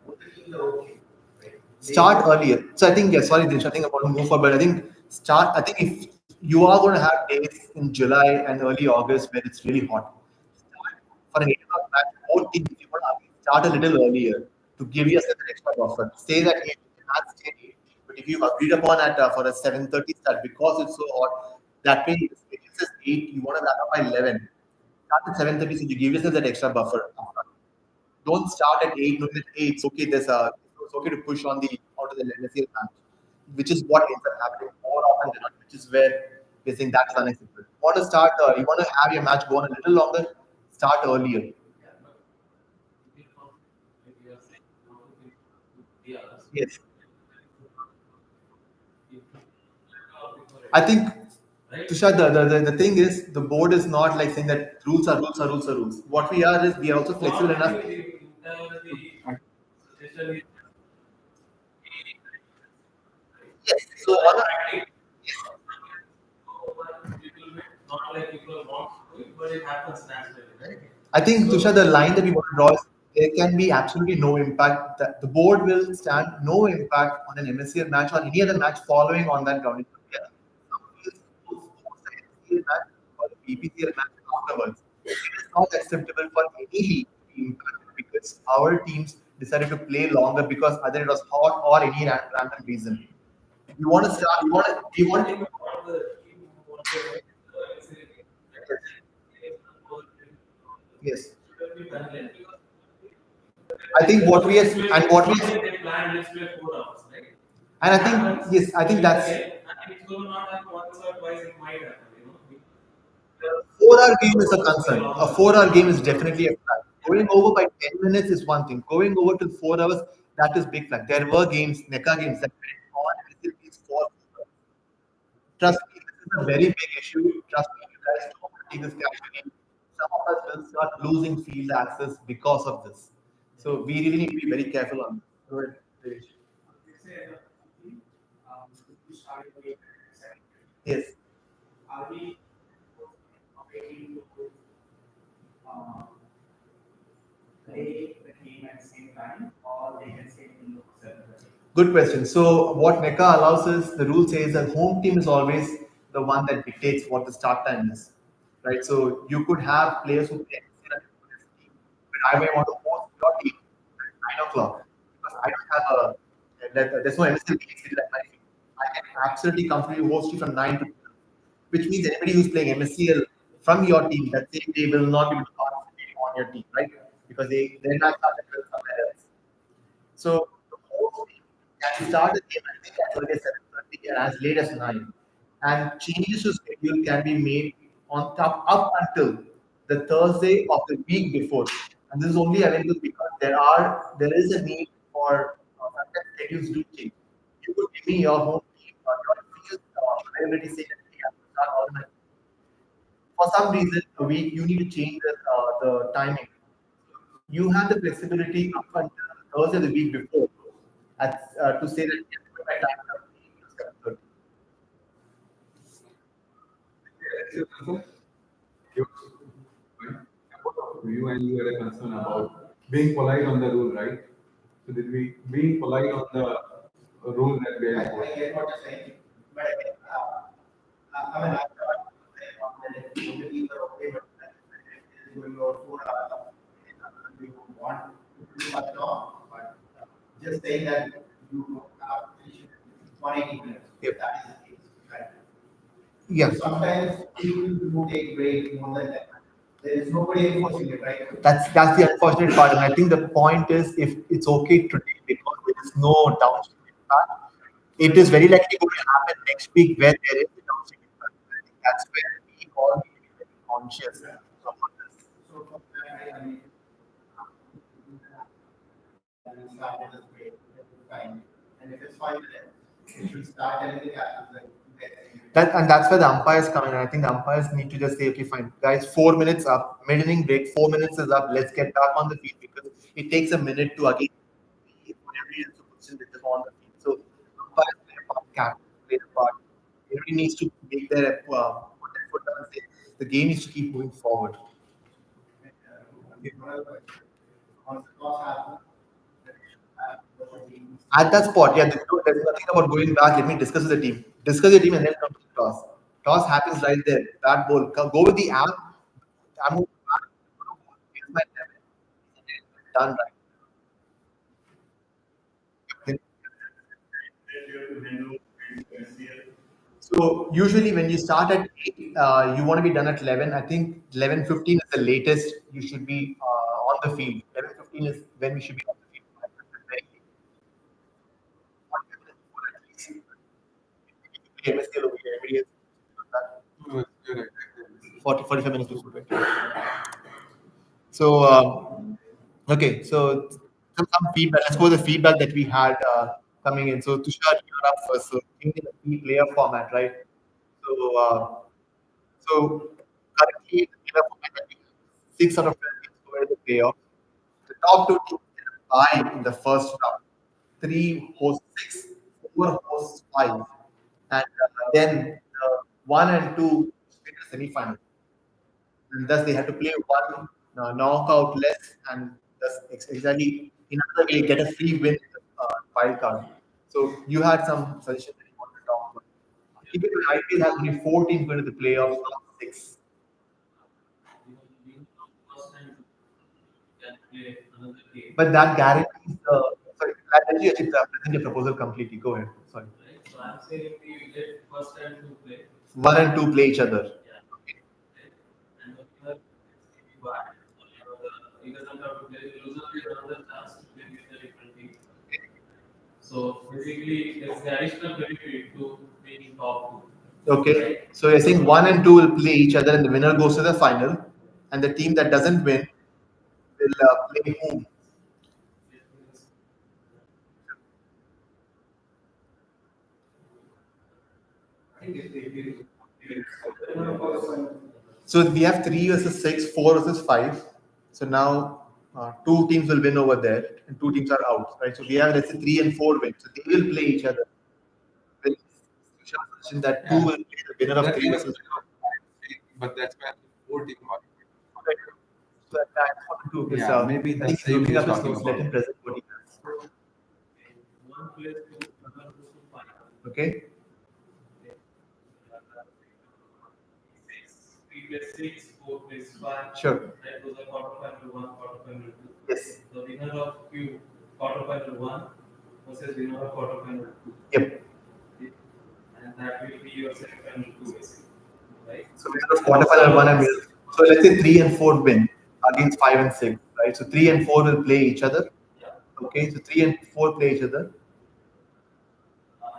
both the teams are okay. Right? Start earlier. So I think, yeah, sorry, Dinesh, I think I want to move forward, but I think start. I think if you are going to have days in July and early August where it's really hot, for an 8 o'clock match, both teams, if you want to start a little earlier to give yourself an extra buffer. Stay that 8, not stay 8. But if you've agreed upon at for a 7:30 start because it's so hot, that way it says 8, you want to wrap up by 11. Start at 7:30, so you give yourself that extra buffer. Don't start at 8, knowing that hey, it's okay to push on the out of the legacy match, which is what ends up happening more often than not, which is where we're saying that's unacceptable. You want to have your match go on a little longer, start earlier. Yeah, but if you know, if you are saying no to the 2 3 hours, Yes. you are before I it, think right? Tushar, the thing is the board is not like saying that rules are rules are rules are rules. What we are is we are also flexible Not enough. really the suggestion is Yes. So on practice. Little bit, not like people want to do it, but it happens naturally, right? I think, So Tushar, the line that we want to draw is there can be absolutely no impact. That the board will stand no impact on an MSCL match or any other match following on that ground. Yeah. Some fields will force an MSCL match or a BPCL match afterwards. It is not acceptable for any league to be impacted because our teams decided to play longer because either it was hot or any random reason. You want to start. You I want think what the team wanted was facility, right? yes. Should have been done late because I think what we are let's play, and what we not like they planned, let's play 4 hours, right? and I It think happens yes, I think during the that's game, and it's going to not happen once or twice, it might happen, you know. 4 hour game is a Be concern. A longer. 4 hour game is definitely a flag. Going over by 10 minutes is one thing. Going over to 4 hours, that is big flag. There were games, NECA games that went on and still these 4 hours. Trust me, this is a very big issue. Trust me, you guys don't take this casually. Some of us will start losing field access because of this. So we really need to be very careful on this. Go ahead, Devesh. They say as a company, we started with 7. Yes. Are we operating to uh, play the game at the same time, or they can say in the 7:30? Good question. So what NECA allows is the rule says that home team is always the one that dictates what the start time is, right? So you could have players who play in a different team, but I may want to host your team at 9 o'clock because I don't have there's no MSL game schedule at my team. I can absolutely comfortably host you from 9 to 12, which means anybody who's playing MSCL from your team that same day will not be able to participate on your team, right? Because they're not started somewhere else. So the whole thing can start the game I think as early as 7:30 and as late as 9. And changes to schedule can be made on top up until the Thursday of the week before. And this is only available because there is a need for sometimes schedules do change. You could give me your home team or your field availability say that hey, I have to start all my for some reason a week you need to change the timing. You have the flexibility up until Thursday the week before to say that yes, my time comes to 7:30. You and you had a concern about being polite on the rule, right? So did we being polite on the rule that we I, have I get what you're saying, but I mean, I thought that if the teams are okay, but if it is going over 4 hours, we would want to do much more. But just saying that you have to finish it in 180 minutes, Yep. that is the case, right? Yeah, Sometimes people do take break more than that. There is nobody enforcing it, right? that's the unfortunate part, and I think the point is if it's okay today because there is no downstream impact, it is very likely going to happen next week where there is a downstream impact. I think that's where we all need to be very conscious started this way, fine. And if it's 5 minutes, you should start telling the captains that That's where the umpires come in. I think the umpires need to just say, okay, fine, guys, 4 minutes up, mid-inning break, 4 minutes is up. Let's get back on the field because it takes a minute to again everybody else to position themselves on the field. So umpires play a part, captains play a part. Everybody needs to make their put their foot down and say the game needs to keep moving forward. once the toss happens, then you should have both teams. At that spot, yeah, there's nothing about going back. Let me discuss with the team. Discuss the team and then come to the toss. Toss happens right there. That ball. Go with the app. I'm moving back. Here's my 11. Done right. Then- So usually when you start at 8, you want to be done at 11. I think 11:15 is the latest you should be on the field. 11:15 is when we should be on the field. Very late. 45 minutes before at least. MSL over here, everybody else does that. No, you're right. 45 minutes before. So, okay, so some feedback. Let's go with the feedback that we had coming in. So, Tushar, you're up first. So, thinking the key player format, right? So, so currently, the player format that we have, 6 out of 12 teams go into the playoffs. The top 2 teams get a bye in the first round. 3 host 6, 4 host 5, and then 1 and 2 split the semi-final. And thus they had to play one knockout less, and thus exactly in another way get a free win in the wild card. So you had some suggestions that you wanted to talk about. Even the IPL has only 4 teams going to the playoffs, not 6. Can play another game. But that guarantees the. Sorry, let you actually present your proposal completely. Go ahead. Sorry. Right? So I'm saying we let first and two play. 1 and 2 play each other. Yeah. Right? And the winner is back. He doesn't have to play. The loser will another chance to play with a different team. So basically, there's the additional benefit to being top two. Okay. So you're saying 1 and 2 will play each other, and the winner goes to the final, and the team that doesn't win will play home. I think if So we have 3 versus 6, 4 versus 5. So now 2 teams will win over there, and 2 teams are out, right? So we have, let's say, 3 and 4 win. So they will play each other. Well, Tushar mentioned that 2 will play the winner of That 3 is versus. but that's where 4 team are. So that's what to do. Yeah, maybe I that's think he's same looking he's up his talking notes. Let about. him present what he has. One plays two, another goes to five. Okay. Six, three plays six, four plays five. Sure. That goes a quarterfinal one, quarterfinal two. Yes. The winner of Q, quarterfinal one versus winner of quarterfinal two. Yep. And that will be your semifinal two, basically. Right? So we have quarterfinal 1 and winner. So let's say 3 and 4 win against 5 and 6, right? So 3 and 4 will play each other. Yeah. Okay. So 3 and 4 play each other.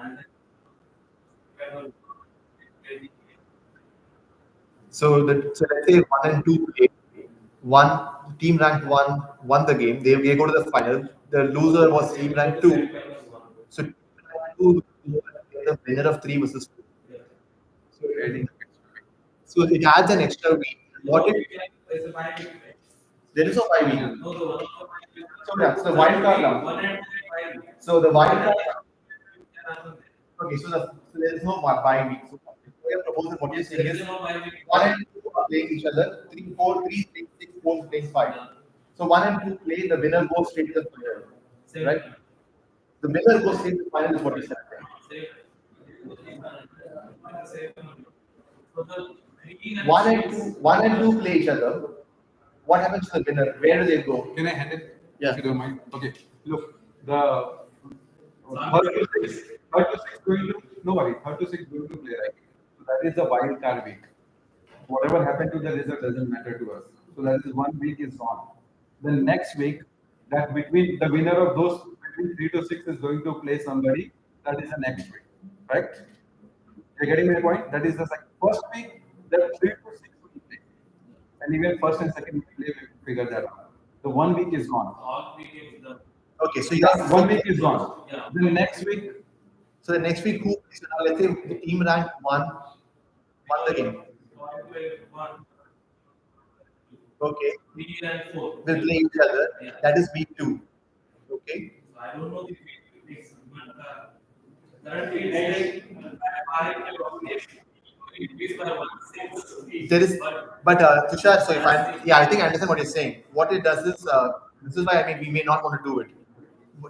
And then final So let's say 1 and 2 play. One team ranked 1 won the game. They go to the final. The loser was team ranked 2. semifinal one. So team ranked 2 will play the winner of 3 versus 2. Yeah. So it adds an extra week. What if There's a bye week, right? there is no 5 week? No, the one of the bye week. So yeah, so the wild card round. One and two bye week. So the wild card. And Okay, so there is no bye week. So your proposal, what you're saying there is is no bye week. 1 and 2 are playing each other. 3, 4, 3 playing 6, 4 playing 5. So 1 and 2 play. The winner goes straight to the final. Same. Right? The winner goes straight to the final is what you said. Same. Same. So the three and 1 and 2 play each other. What happens to the winner? Where do they go? Can I handle? Yeah. If you don't mind. Okay. Look, the third to six going to no worry. Third to six going to play, right? So that is the wild card week. Whatever happened to the result doesn't matter to us. So that is 1 week is gone. The next week, that between the winner of those between 3 to 6 is going to play somebody. That is the next week, right? You're getting my point? That is the first week. The 3 to 6 will play, and even first and second week play, we figure that out. The 1 week is gone. all weekends done. Okay, so That yes, 1 week is gone. Yeah. The next week, so the next week, who? So now let's say the team rank won the game. So I play one, Okay, 3 and 4. will play each other. Yeah. That is week two. Okay. So I don't know the fix, but currently it's like it is by 1 6. There is, but Tushar, so if I think I understand what you're saying. What it does is, this is why I mean we may not want to do it.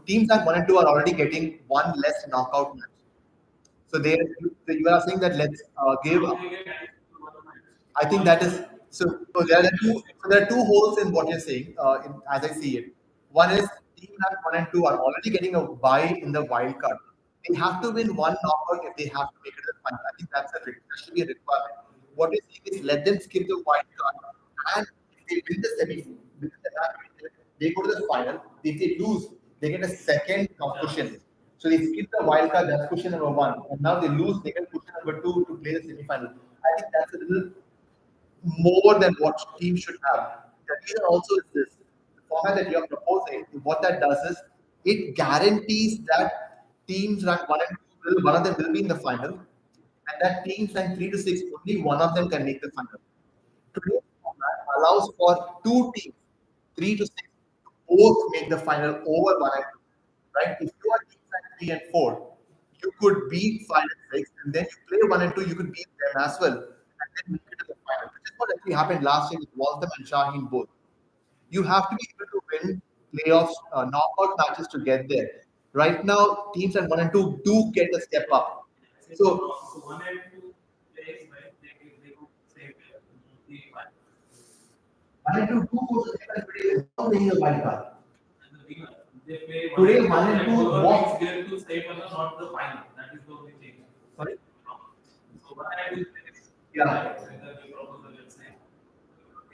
Teams like one and two are already getting one less knockout match. So you are saying that let's give. How they get added to one match? I think that is so. So there are two. So there are two holes in what you're saying. As I see it, one is team rank one and two are already getting a bye in the wild card. They have to win one knockout if they have to make it to the final. I think that should be a requirement. What you're saying is let them skip the wild card, and if they win the semi, win the match, they go to the final. If they lose, they get a second cushion. So they skip the wild card. That's cushion number one, and now they lose. They get cushion number two to play the semi-final. I think that's a little more than what teams should have. The reason also is this: the format that you are proposing, what that does is it guarantees that teams rank one and two, one of them will be in the final, and that teams rank 3 to 6, only one of them can make the final. Today's format allows for two teams, 3 to 6, to both make the final over one and two. Right? If you are teams rank 3 and 4, you could beat 5 and 6, and then you play one and two, you could beat them as well, and then make it to the final, which is what actually happened last year with Waltham and Shaheen both. You have to be able to win playoffs, knockout matches to get there. Right now, teams at one and two do get a step up. So So 1 and 2 plays, right? They go same way. The final. one and two do go to the second today without playing a wild card. And the winner, they play Today, and one and two whoever walk. is there to stay for not the final. That is the only change. Sorry? So 1 and 2 plays. Yeah. Whether we propose, let's say,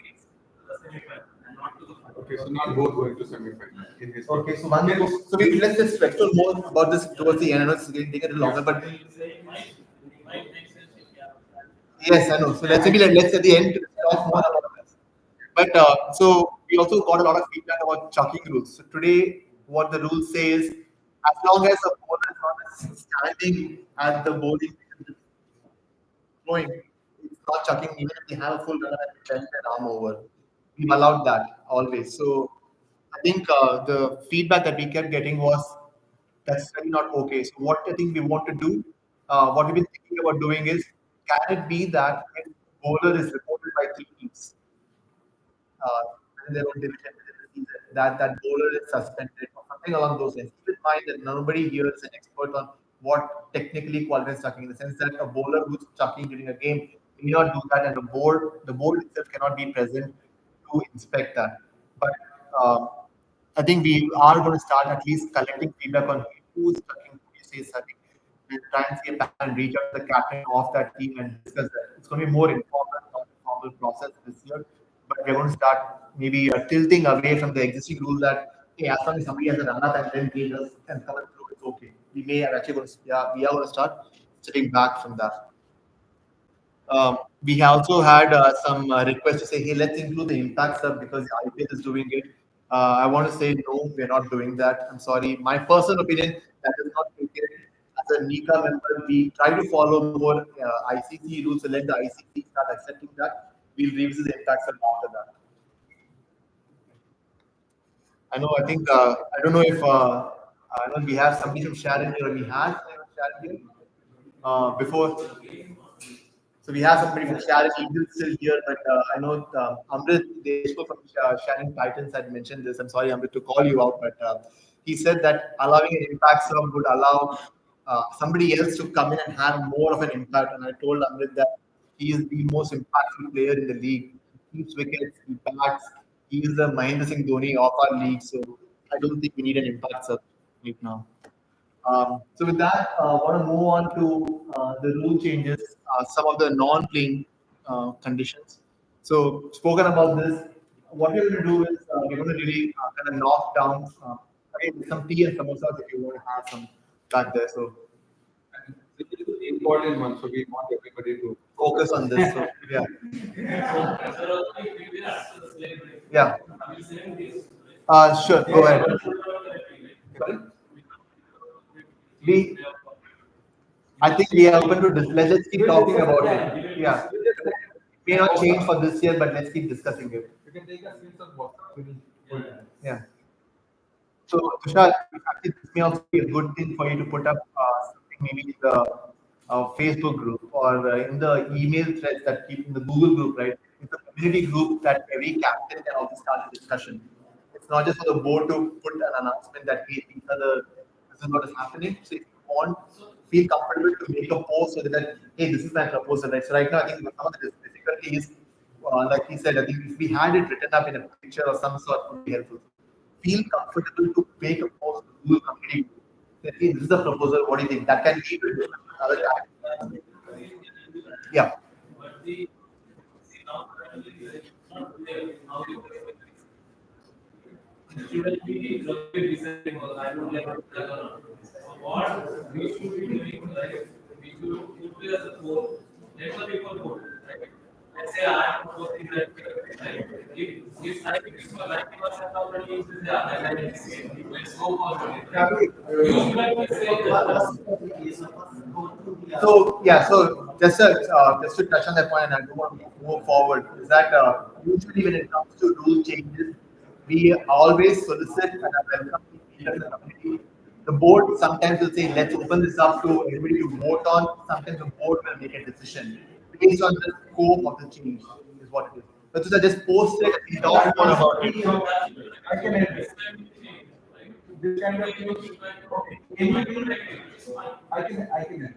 it's the semi-final and not to the final. okay, so not both going to semi-final in his. Okay, so one so let's just explore more about this towards the end. I know it's going to take a little longer, but Might make sense if you have that. yes, I know. So let's at the end talk more about this. But so we also got a lot of feedback about chucking rules. So today, what the rule says, as long as a bowler is not standing at the bowling throwing, it's not chucking. Even if they have a full runner and they bend their arm over, we've allowed that always. So I think the feedback that we kept getting was that's really not okay. So what I think we want to do, what we've been thinking about doing is, can it be that if bowler is reported by three teams, within their own division within the season, that bowler is suspended or something along those lines. Keep in mind that nobody here is an expert on what technically qualifies chucking, in the sense that a bowler who's chucking during a game may not do that, and the board itself cannot be present to inspect that. But um, I think we are going to start at least collecting feedback on who's chucking, who says chucking. We'll try and see a pattern, reach out to the captain of that team and discuss that. It's going to be more informal, not a formal process this year, but we're going to start maybe tilting away from the existing rule that hey, as long as somebody has a run up and then they just and come through, it's okay. We may are actually going to, yeah, we are going to start stepping back from that. We also had some requests to say, hey, let's include the impact sub because the IPL is doing it. I want to say, no, we're not doing that. I'm sorry. My personal opinion, that is not taken. As a NECA member, we try to follow more ICC rules and let the ICC start accepting that. We'll revisit the impact sub after that. I know, I think, I don't know if I know we have somebody from Sharon here, or we had somebody from Sharon here before. So we have somebody from Sharon Eagles still here, but I know Amrit Deshmukh from Sharon Titans had mentioned this. I'm sorry, Amrit, to call you out, but he said that allowing an impact sub would allow somebody else to come in and have more of an impact. And I told Amrit that he is the most impactful player in the league. He keeps wickets, he bats. He is the Mahendra Singh Dhoni of our league. So I don't think we need an impact sub right now. So with that, I want to move on to the rule changes, some of the non-playing conditions. So spoken about this, what we're going to do is we're going to really kind of knock down again some tea and samosas if you want to have some back there. So And this is the important one, so we want everybody to. focus on this. So yeah, So, previous yeah. have you seen this? Sure. Go ahead. Sorry? We, I think we are open to this. Let's keep talking about it. Yeah. It may not change for this year, but let's keep discussing it. You can take a screenshot WhatsApp. Yeah. So, Tushar, actually, this may also be a good thing for you to put up something maybe in the Facebook group or in the email threads that keep in the Google group, right? It's a community group that every captain can also start a discussion. It's not just for the board to put an announcement that, hey, this is what is happening. So, if you want, feel comfortable to make a post so that, hey, this is my proposal, right? So, right now, I think some of the difficulty is, like he said, I think if we had it written up in a picture or some sort, would be helpful. Feel comfortable to make a post to Google community. Say, hey, this is a proposal. What do you think? That can lead to other time. Yeah. But the see now currently it's not clear how you shouldn't be roughly deciding or I don't like it or not. So what we should be doing, like we should put it as a poll, let the people vote, right? Let's say I am proposing that, right? If I think it's for 90% of the teams is there, then I can say, let's go for it. Right? You should say that. So yeah, so just to touch on that point, and I do want to move forward, is that usually when it comes to rule changes, we always solicit and welcome the feedback of the community. The board sometimes will say, let's open this up to everybody to vote on. Sometimes the board will make a decision based on the scope of the change, is what it is. But so just post it and talk more about it. I can help you. This kind of thing, anything, I can help.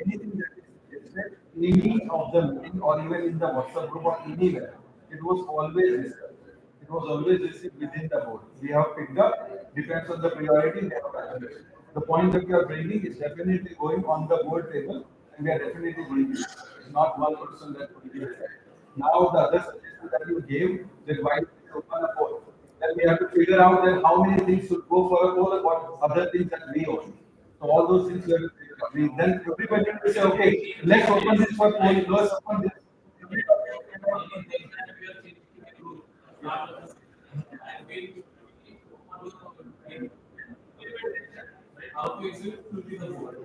Anything that is said, any of the meeting or even in the WhatsApp group or anywhere, it was always discussed. It was always received within the board. We have picked up, depends on the priority, they have addressed. The point that you are bringing is definitely going on the board table, and we are definitely going to. It's not one person that will be decided. Now, the other suggestion that you gave, that why we open a poll, then we have to figure out that how many things should go for a poll and what other things that we own. So all those things we have to figure out. Then everybody will say, okay, let's open this for poll, let's open this.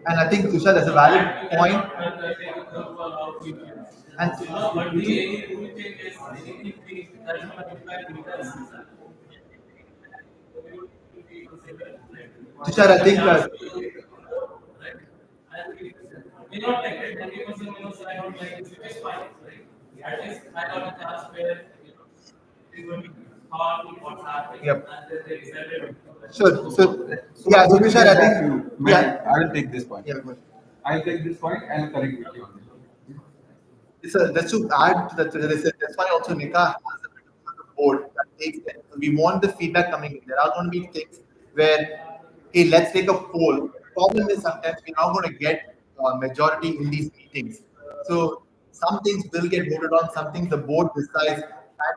And I think Tushar, that's a valid point. And Tushar, I think may not like it, 20% I don't like it, which is fine, right? At least I got a chance where it's going to thought what's happening, Yep. and then they decided. so yeah, so Tushar, I think Yeah, I will take this point. yeah. I'll take this point and correct with you on this. Just to add to this, that's why also NECA has a bit of a board that takes them. So we want the feedback coming in. There are going to be things where, hey, let's take a poll. The problem is sometimes we're not going to get majority in these meetings. So some things will get voted on, some things the board decides, and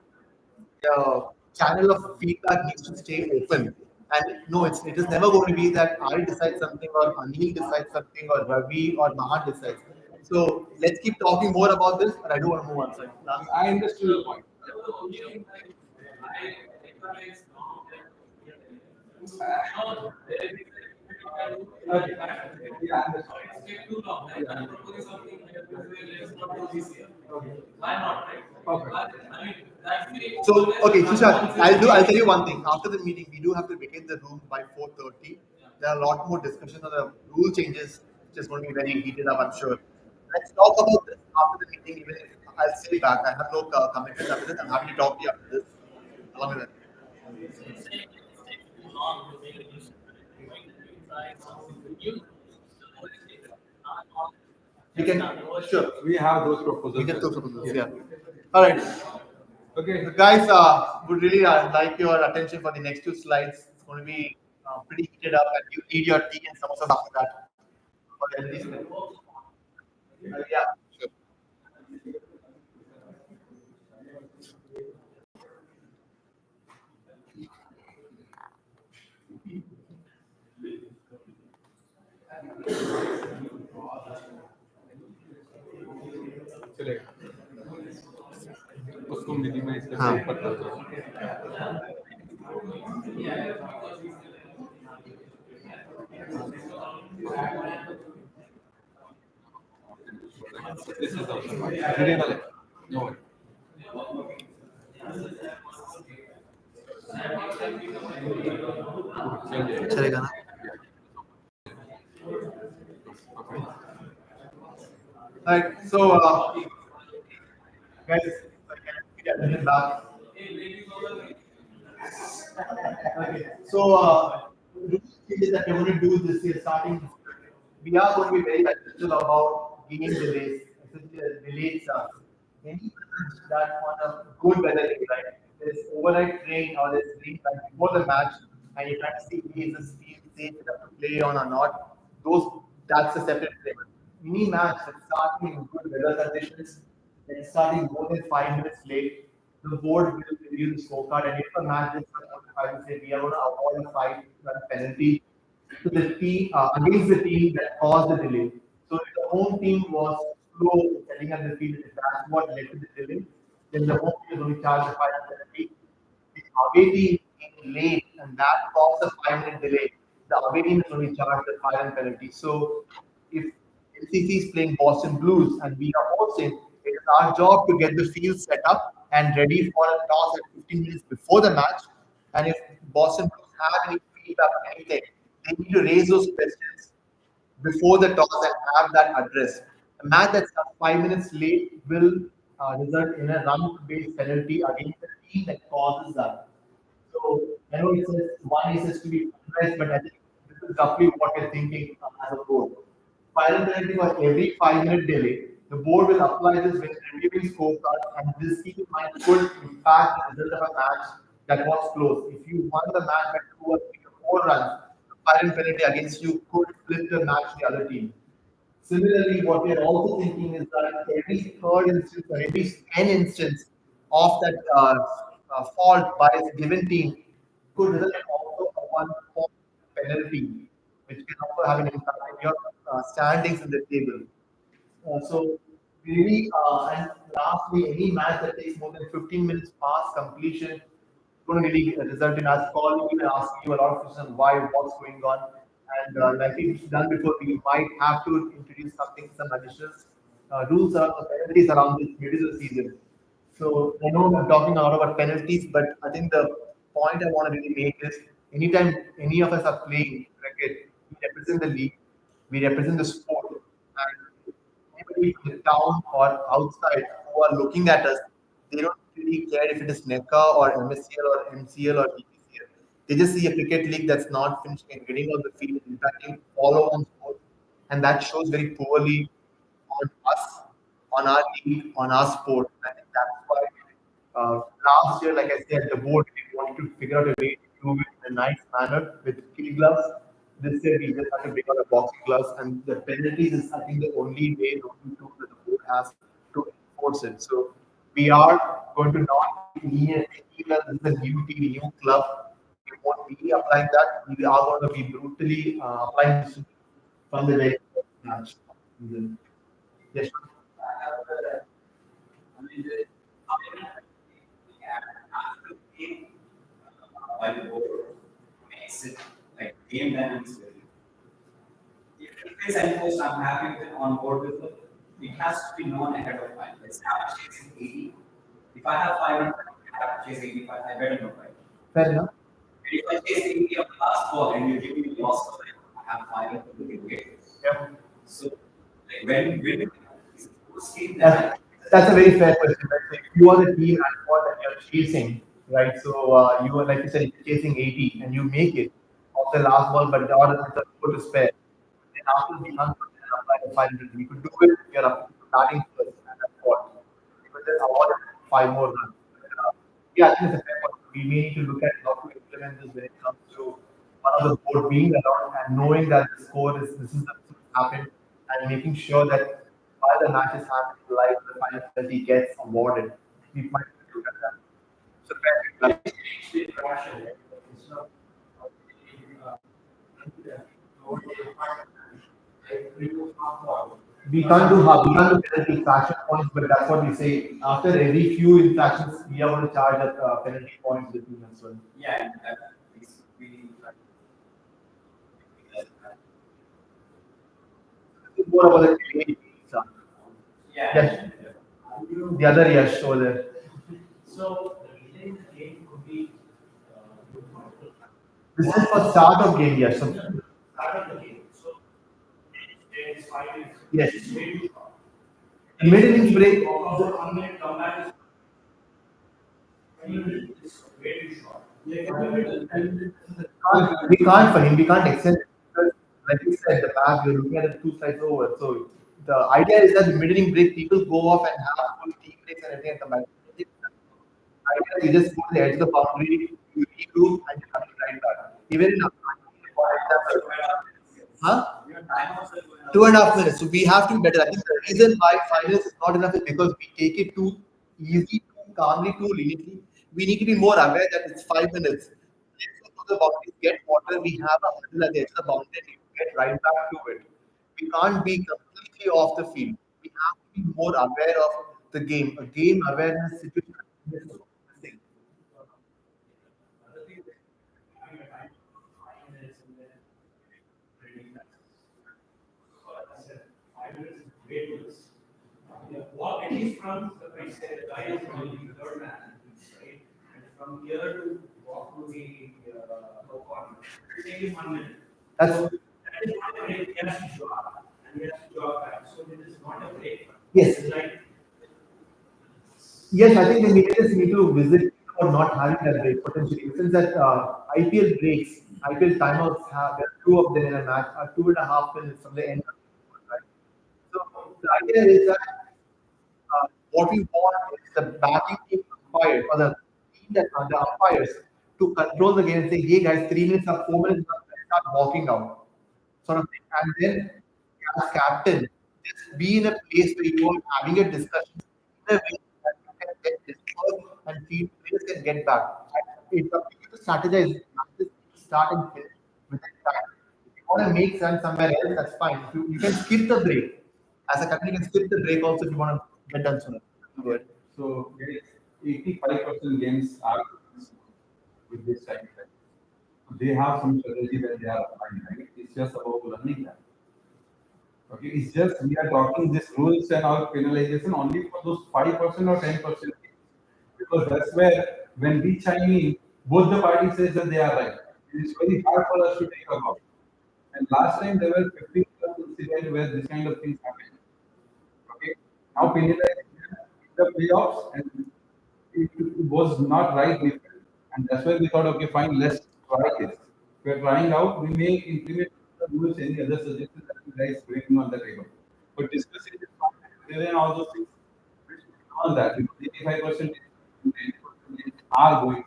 the channel of feedback needs to stay open. And no, it is never going to be that I decide something or Anil decides something or Ravi or Mahan decides. So let's keep talking more about this, but I do want to move on. Sorry. Last. I understood your point. The only thing I encourage now that Okay. Yeah, I understand. it's take too long. Like I'm proposing something like let's not do this year. Why not, right? Okay. I mean, that's the So okay, Tushar, I'll tell you one thing. After the meeting, we do have to vacate the room by 4:30. There are a lot more discussions on the rule changes, which is going to be very heated up, I'm sure. Let's talk about this after the meeting. Even if I'll stay back, I have no commitment after this. I'm happy to talk to you after this. Along with that. We can, sure. We have those proposals. We get those proposals, yeah. All right. Okay. So guys, would really like your attention for the next two slides. It's going to be pretty heated up, and you need your tea and samosas after that. For the healthy snack. Yeah, sure. चलेगा उसको minimise हाँ. करके ऊपर कर दो This is the option. Really? No worry. चलेगा ना? Right. So, guys, again, back. Okay. So, the changes that we're going to do this year, starting, we are going to be very particular about game delays, especially delayed stuff. Any match that on a good weather day, right? There's overnight train or there's rain right before the match, and you're trying to see is this field safe enough to play on or not. Those that's a separate thing. Any match that's starting in good weather conditions, and starting more than 5 minutes late, the board will review the scorecard, and if a match is, I would say we are going to avoid a 5 run penalty to the team against the team that caused the delay. So if the home team was slow in setting up the field, if that's what led to the delay, then the home team is going to charge the 5 penalty. The away team came late and that caused a 5 minute delay. The away team is going to be charged the 5 run penalty. So if LCC is playing Boston Blues and we are hosting, it is our job to get the field set up and ready for a toss at 15 minutes before the match. And if Boston Blues have any feedback or anything, they need to raise those questions before the toss and have that addressed. A match that's 5 minutes late will result in a run-based penalty against the team that causes that. So I know it says one is to be addressed, but I think this is roughly what we're thinking as a board. Final penalty for every 5 minute delay. The board will apply this when reviewing scorecards, and this keep in mind could impact the result of a match that was close. If you won the match by 2 or 3 or 4 runs, the final penalty against you could flip the match to the other team. Similarly, what we are also thinking is that every third instance or every 10 instance of that fault by a given team could result in also a 1 point penalty, which can also have an impact on your standings in the table. So really, and lastly, any match that takes more than 15 minutes past completion going to really result in us calling you and asking you a lot of questions on why, what's going on. And like we've done before, we might have to introduce something, some additional rules or penalties around this middle of the season. So I know I'm talking a lot about penalties, but I think the point I want to really make is anytime any of us are playing cricket, we represent the league, we represent the sport, and anybody from the town or outside who are looking at us, they don't really care if it is NECA or MSCL or MCL or EPCL. They just see a cricket league that's not finishing and getting on the field, impacting follow on sports, and that shows very poorly on us, on our league, on our sport. I think that's why last year, like I said, the board we wanted to figure out a way to do it in a nice manner with kid gloves. This year, we just had to bring out a boxing gloves, and the penalties is, I think, the only way, the only tool that the board has to enforce it. So we are going to not be lenient. Even this is a new team, new club. We won't be applying that. We are going to be brutally applying this from the very first match. Yes. While the board makes it like game dynamics very. If it is enforced, I'm happy with on board with it. It has to be known ahead of time. Let's say I'm chasing 80. If I have 500, I have to chase 85. I better know, right? Fair enough. If I chase 80 on the last ball and you give me the loss of it, I have 500 to get it. Yeah. So, like when it's a close game, That's, that's a very fair question. Right? So if you are the team at what and you're chasing, right? So you are like you said, if you're chasing 80 and you make it off the last ball, but the order is a goal to spare. Then after the unput and apply the 500, we could do it if you're starting first at that point. You could just award 5 more runs. Yeah, I think it's a fair point. We may need to look at how to implement this when it comes to one of the board being around and knowing that the score is this is the this happened and making sure that while the match is happening live, the final penalty gets awarded. We might look at that. So fair. We can't do penalty infraction points, but that's what we say. After every few infractions, we are going to charge that penalty points to the team as well. yeah, and that is really This is more about the delay. Yes, the other Yash over there. So the delay in the game could be multiple This is for start of game, Yash. So, start of the game. So it is 5 minutes. yes. It's way too short. Mid innings break. Walk out for 1 minute, come back is 5 minutes. It's way too short. We can't for him. We can't extend it because, like you said, the back you're looking at it two slides over. So the idea is that the mid inning break, people go off and have full team breaks and everything at the back. Idea is you just go to the edge of the boundary, you regroup, and you come right back. Even in a for example, huh? 2.5 minutes. So we have to be better. I think the reason why 5 minutes is not enough is because we take it too easy, too calmly, too leniently. We need to be more aware that it's 5 minutes. Let's go to the boundary, get water. We have a hurdle at the edge of the boundary. We get right back to it. We can't be completely off the field. We have to be more aware of the game. A game awareness situation. Thing. Other thing is having a time of 5 minutes and then reading that. So as I said, 5 minutes is way too less. Walk at least from I said the guy is only the third man, right? And from here to walk to the low corner, it takes him 1 minute. That's That is not a break. He has to jog and he has to jog back. So it is not a break. yes. It's like Yes, I think the Indians need to visit for not having that break potentially. Since that IPL breaks, IPL timeouts have there are two of them in a match, 2.5 minutes from the end of the match, right? So the idea is that what we want is the batting team umpire or the team that the umpires to control the game and say, hey guys, 3 minutes up, 4 minutes up, let's start walking out. Sort of thing. And then as captain, just be in a place where you are having a discussion in a way that you can get dispersed and feel players can get back. And it's up to you to strategize, not just start and finish within time. If you want to make sense somewhere else, that's fine. You can skip the break. As a captain, you can skip the break also if you want to get done sooner. Good. So guys, 85% games are with this time frame. They have some strategy that they are applying, right? It's just about learning that. Okay, it's just we are talking these rules and our penalization only for those 5% or 10%. Because that's where when we chime in, both the parties says that they are right. It is very hard for us to take a call. And last time there were 15 incidents where this kind of things happened. Okay. Now penalizing the playoffs and it was not right with them. And that's why we thought, okay, fine, let's try this. We're trying out, we may implement the rules, any other suggestions that you guys bring on the table. But discussing this and all those things, which all that, 85% are going.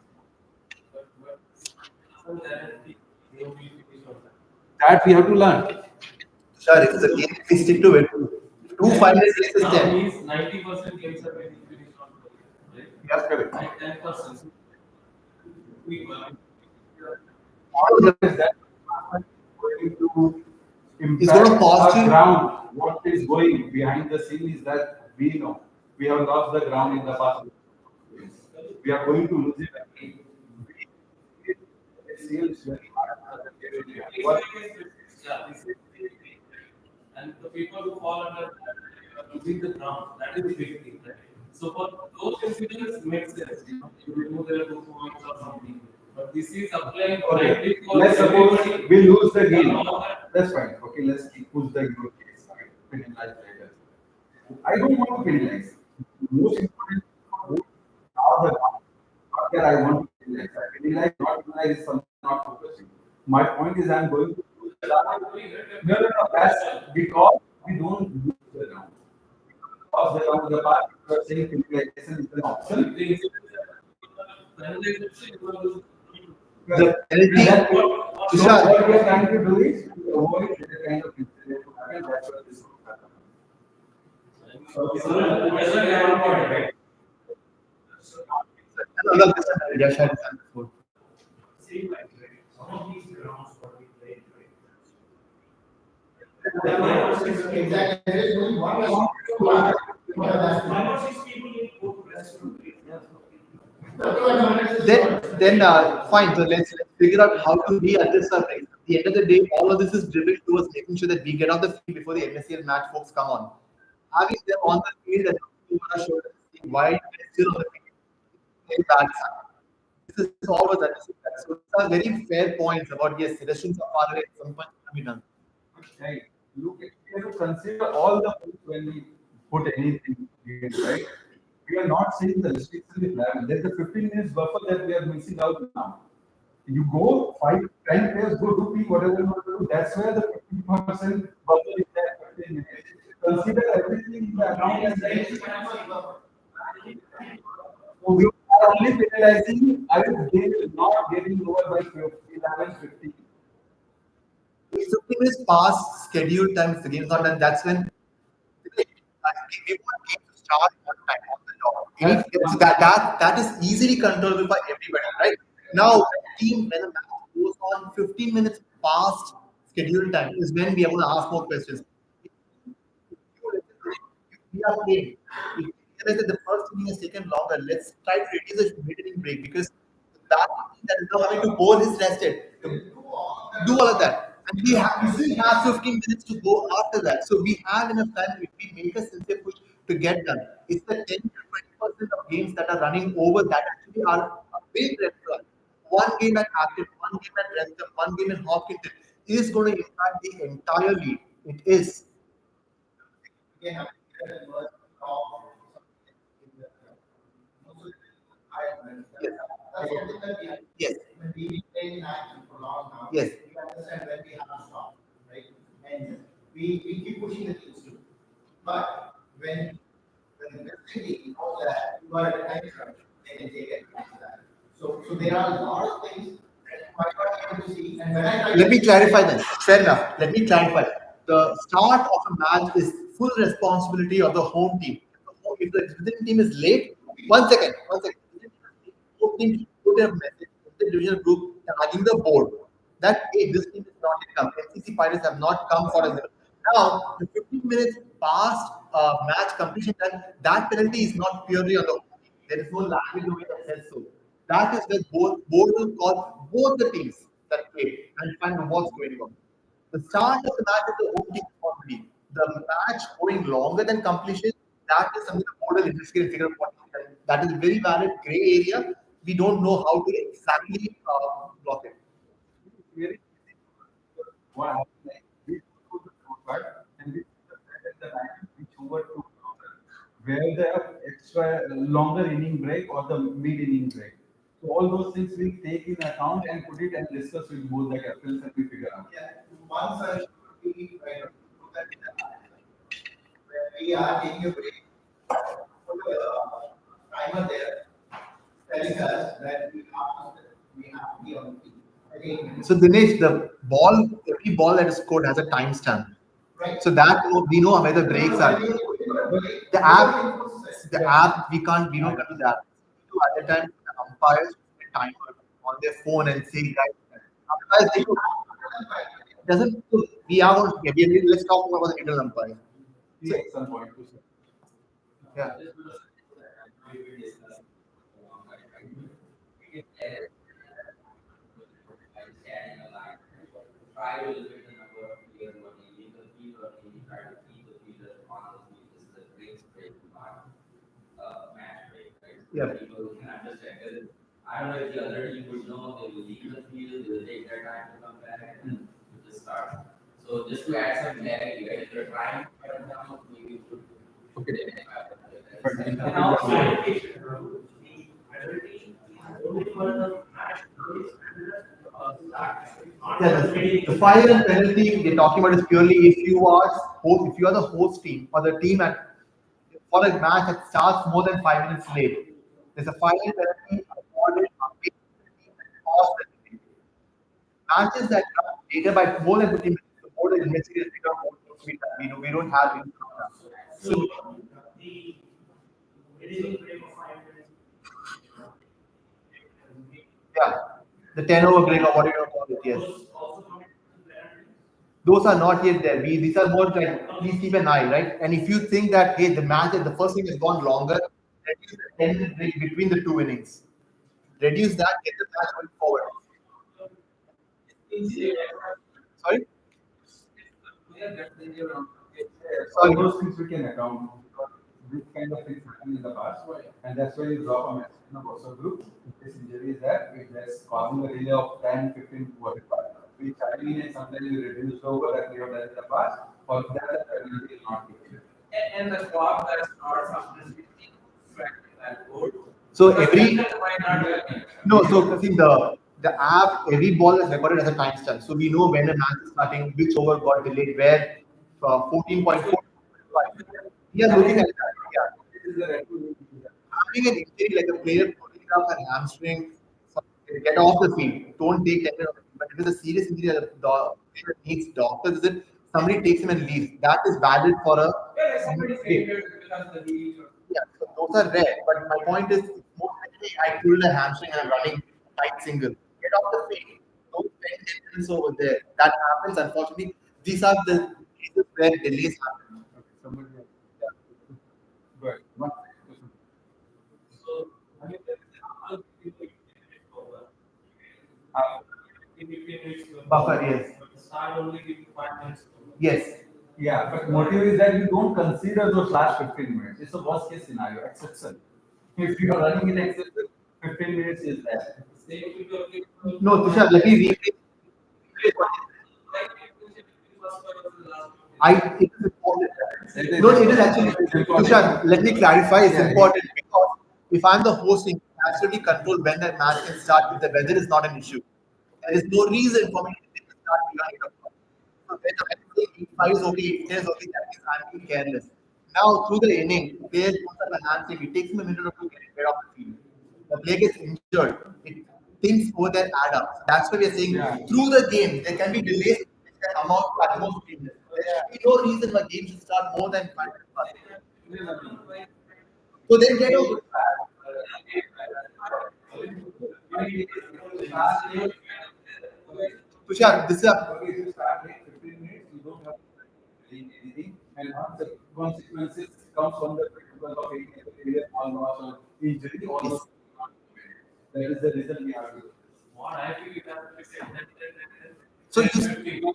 That we have to learn. Sure, if the game, we stick to it. 2 5 minutes is Now 10. means 90% games are getting finished on goal, right? Yes, correct. Like 10%. We All of them Is that going to It's going to impact cost our you. ground? What is going behind the scene is that we know we have lost the ground in the past. We are going to lose it again. It feels very hard. What- yeah, this is and the people who fall under that are losing the ground. That is the big thing, right? So for those incidents, makes sense. You remove their 2 points or something. But this is applying Okay, blindly for let's suppose everybody. we lose the game. All that- That's fine. Okay, let's push the game case. Penalize later. I don't want to penalize. Most important are the not that I want to penalize. I penalize, not penalize is something not focusing. My point is I'm going to lose the ground. No, no, no. That's because we don't lose the ground. Because the ground, the part you are saying penalization is an option. The incidents are penalization, you will lose. The penalty, So Tushar, what we are trying to do is to avoid the kind of incident to happen. That's what this is happening. another question that Yash had done before. same like right? Some of these grounds what we played, right? Exactly. There is only one response. 5 or 6 people need to go to restroom. Then fine. So let's figure out how to readjust our breaks. At the end of the day, all of this is driven towards making sure that we get off the field before the NSCL match folks come on. having them on the field and looking over our shoulders, seeing why they're still on the field, very bad sign. This is always understood that. So these are very fair points about yes, suggestions are far away. Some points can be done. Right. Look, we have to consider all the things when we put anything in, right? We are not saying the restriction is 11. There's a 15 minutes buffer that we are missing out now. You go 5, 10 players, go do P, whatever you want to do. That's where the 50% buffer is there, 15 minutes. Consider everything in the account and then so we are only penalizing if they will not getting over by 11:50. If 15 minutes past scheduled time, if the game's not done, that's when we want game to start on time, on the dot. So that is easily controllable by everybody, right? Now, when the match goes on 15 minutes past scheduled time is when we are going to ask more questions. We are playing. If we realize that the first inning has taken longer, let's try to reduce the mid-inning break because that team that is now having to bowl is rested to do all of that. And we still have 15 minutes to go after that. So we have enough time if we make a sincere push to get done. It's the 10 to 20% of games that are running over that actually are a big red flag. One game at Acton, one game at Rentham, one game in Hopkinton is going to impact the entire league. It is. Again, I'm here and work of in the environment. Yes. That's something that we Yes. when we've been playing in action for long now. Yes. We understand when we have to stop, right? And we keep pushing the teams to. But when the city knows that you are at a time crunch, they can take advantage of that. So there are a lot of things that you might not be able to see. And when I try Let me to clarify then. Fair enough. Let me clarify. The start of a match is full responsibility of the home team. If the visiting team is late, one second. Home team should put a message in the divisional group tagging the board that hey, this team is not yet come. NCC Pirates have not come for us. Now, the 15 minutes past match completion time, that penalty is not purely on the home team. There is no language in the way that says so. That is where board will call both the teams that play and find what's going on. The start of the match is the home team responsibility. The match going longer than completion, that is something the board will investigate and figure out what is done. That is very valid gray area. We don't know how to exactly block it. Very easy. What happened, like, we put the scorecard and we set the time which over to where the extra longer inning break or the mid inning break. So all those things we take in account and put it and discuss with both the captains and we figure out. yeah, one side should be right put that in the where we are taking a break. Put a timer there telling us that we have to be on the field. At 8 minutes. So Dinesh, every ball that is scored has a timestamp. Right. So that we know where the breaks are. The app, we don't control the app. So at the time, the umpires put a timer on their phone and say, guys, umpires, it doesn't, so we are, let's talk about the middle umpire. Yeah, some point to say. Yeah. Try to limit the number of players who are leaving the field or maybe try to keep the fielder on the field. This is a great break, not match break, right? Yeah. People can understand. Because I don't know if the other team would know they will leave the field, they will take their time to come back and just start. So just to add some clarity, right? If you're trying to cut it down, maybe you should Okay. and also, the penalty is only for the match rules and start. Yeah, the final penalty we're talking about is purely if you are the host team or the team for a match that starts more than 5 minutes late. There's a final penalty awarded against the team that caused the delay. Matches that come later by more than 15 minutes, the board will investigate and figure out what needs to be done. We don't have any So the winning break of 5 minutes. yeah, the 10 over break or whatever you call it, yes. Those also come into the penalty. Those are not yet there. These are more like please keep an eye, right? And if you think that hey, the first inning has gone longer, reduce the 10 minute break between the two innings. Reduce that, get the match going forward. Sorry? all those things we can account because this kind of things happen in the past, and that's why you drop a message in a WhatsApp group. This injury is that if that's causing a delay of 10, 15, whatever, we chime in and sometimes we reduce over that we have done in the past, or that penalty is not given. And the clock that starts after 16 tracking that code. So Because every that might not be happening. no, so see the app, every ball is recorded as a timestamp. So we know when a match is starting, which over got delayed, where 14.4. We are looking at that. Yeah. This is the record. Having an injury like a player pulling up and hamstring, get off the field. Don't take 10 minutes. But if it's a serious injury that the player needs doctors, is it somebody takes him and leaves? That is valid for a Yeah, like somebody game. failure because the heat or Yeah, so those are rare. But my point is, it's more likely I pulled a hamstring and I'm running tight single. Get off the field. Don't spend 10 minutes over there. That happens, unfortunately. These are the cases where delays happen. Okay, somebody else. Yeah. Good. One second. So, I mean, there is a people over. Uh, In 15 minutes, Buffer, yes. but start only giving 5 minutes. Yes. Yeah, but motive is that you don't consider those last 15 minutes. It's a worst case scenario, exception. If you are running in exception, 15 minutes is there. Same will be okay. No, Tushar, let me rephrase. Like, first one was the last 15. It is important. No, it is actually Tushar. Let me clarify. It's important because if I'm the hosting, I absolutely control when that match can start. If the weather is not an issue, there is no reason for me to start beyond 8 o'clock. So when I say 8:05 is okay, 8:10 is okay, that means I'm being careless. Now through the inning, players put up a handshake. It takes him a minute or two to get off the field. The player gets injured. Things over there add up. That's why we are saying through the game there can be delays which can amount to at most 3 minutes. There should be no reason why games should start more than 5 minutes. So then get over. Tushar, this is a, Okay, if you start late 15 minutes, you don't have to do anything, and once the consequences comes from the because of any failure or loss or injury, all those that is the reason we have to do this. What I feel you have to say so you,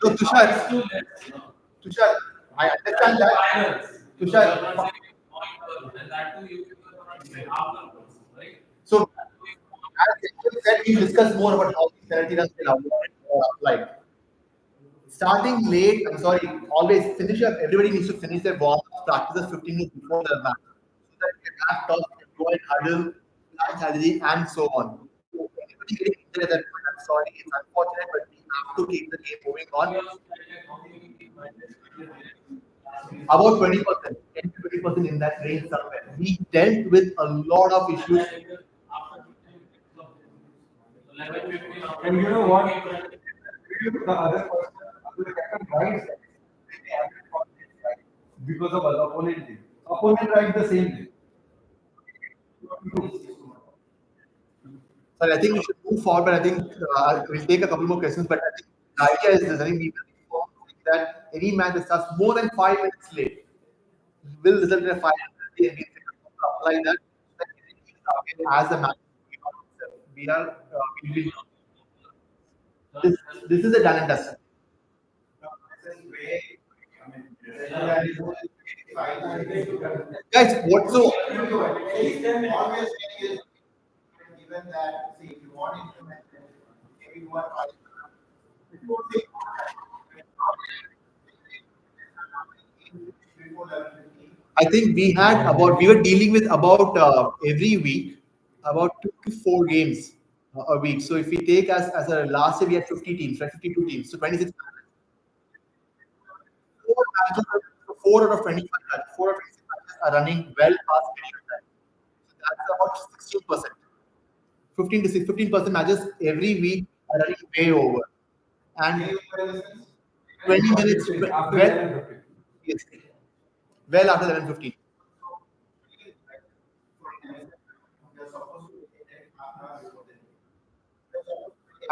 so Tushar, too less, you know. Tushar, I understand that. Finals. Tushar, You are not saying point and that too you are not saying afterwards, right? so as Yash said, we discuss more about how these penalty runs will apply. Starting late, I'm sorry, always finish up. Everybody needs to finish their warm practices 15 minutes before the match. So that you can have talks, you can go and huddle, plan strategy, and so on. So anybody getting injured at that point, I'm sorry, it's unfortunate, but we have to keep the game moving on. About 20%, 10 to 20% in that range somewhere. We dealt with a lot of issues. And you know what? The other person, the captain writes that they have to follow this right because of other opponent team. Opponent write the same thing. Sorry, I think we should move forward, but I think we'll take a couple more questions. But I think the idea is this. I think we will inform that any match that starts more than 5 minutes late will result in a fine penalty, and we apply that. As the match, we are we will, this is a done and dusted. This is way, I mean, that is only 55. Guys, what so? Always saying is, given that, see, if you want information, maybe you want, if you want to take before 11:15. I think we were dealing with about every week about 2 to 4 games a week. So if we take as a last year we had 50 teams, right? 52 teams, so 26 matches. Four out of 25 matches, 4 out of 26 matches are running well past scheduled time. So that's about 16%. 15% matches every week are running way over. And Can you tell us this? 20 minutes, After well, 11:15. yes, well after 11:15. You're supposed to take half an hour before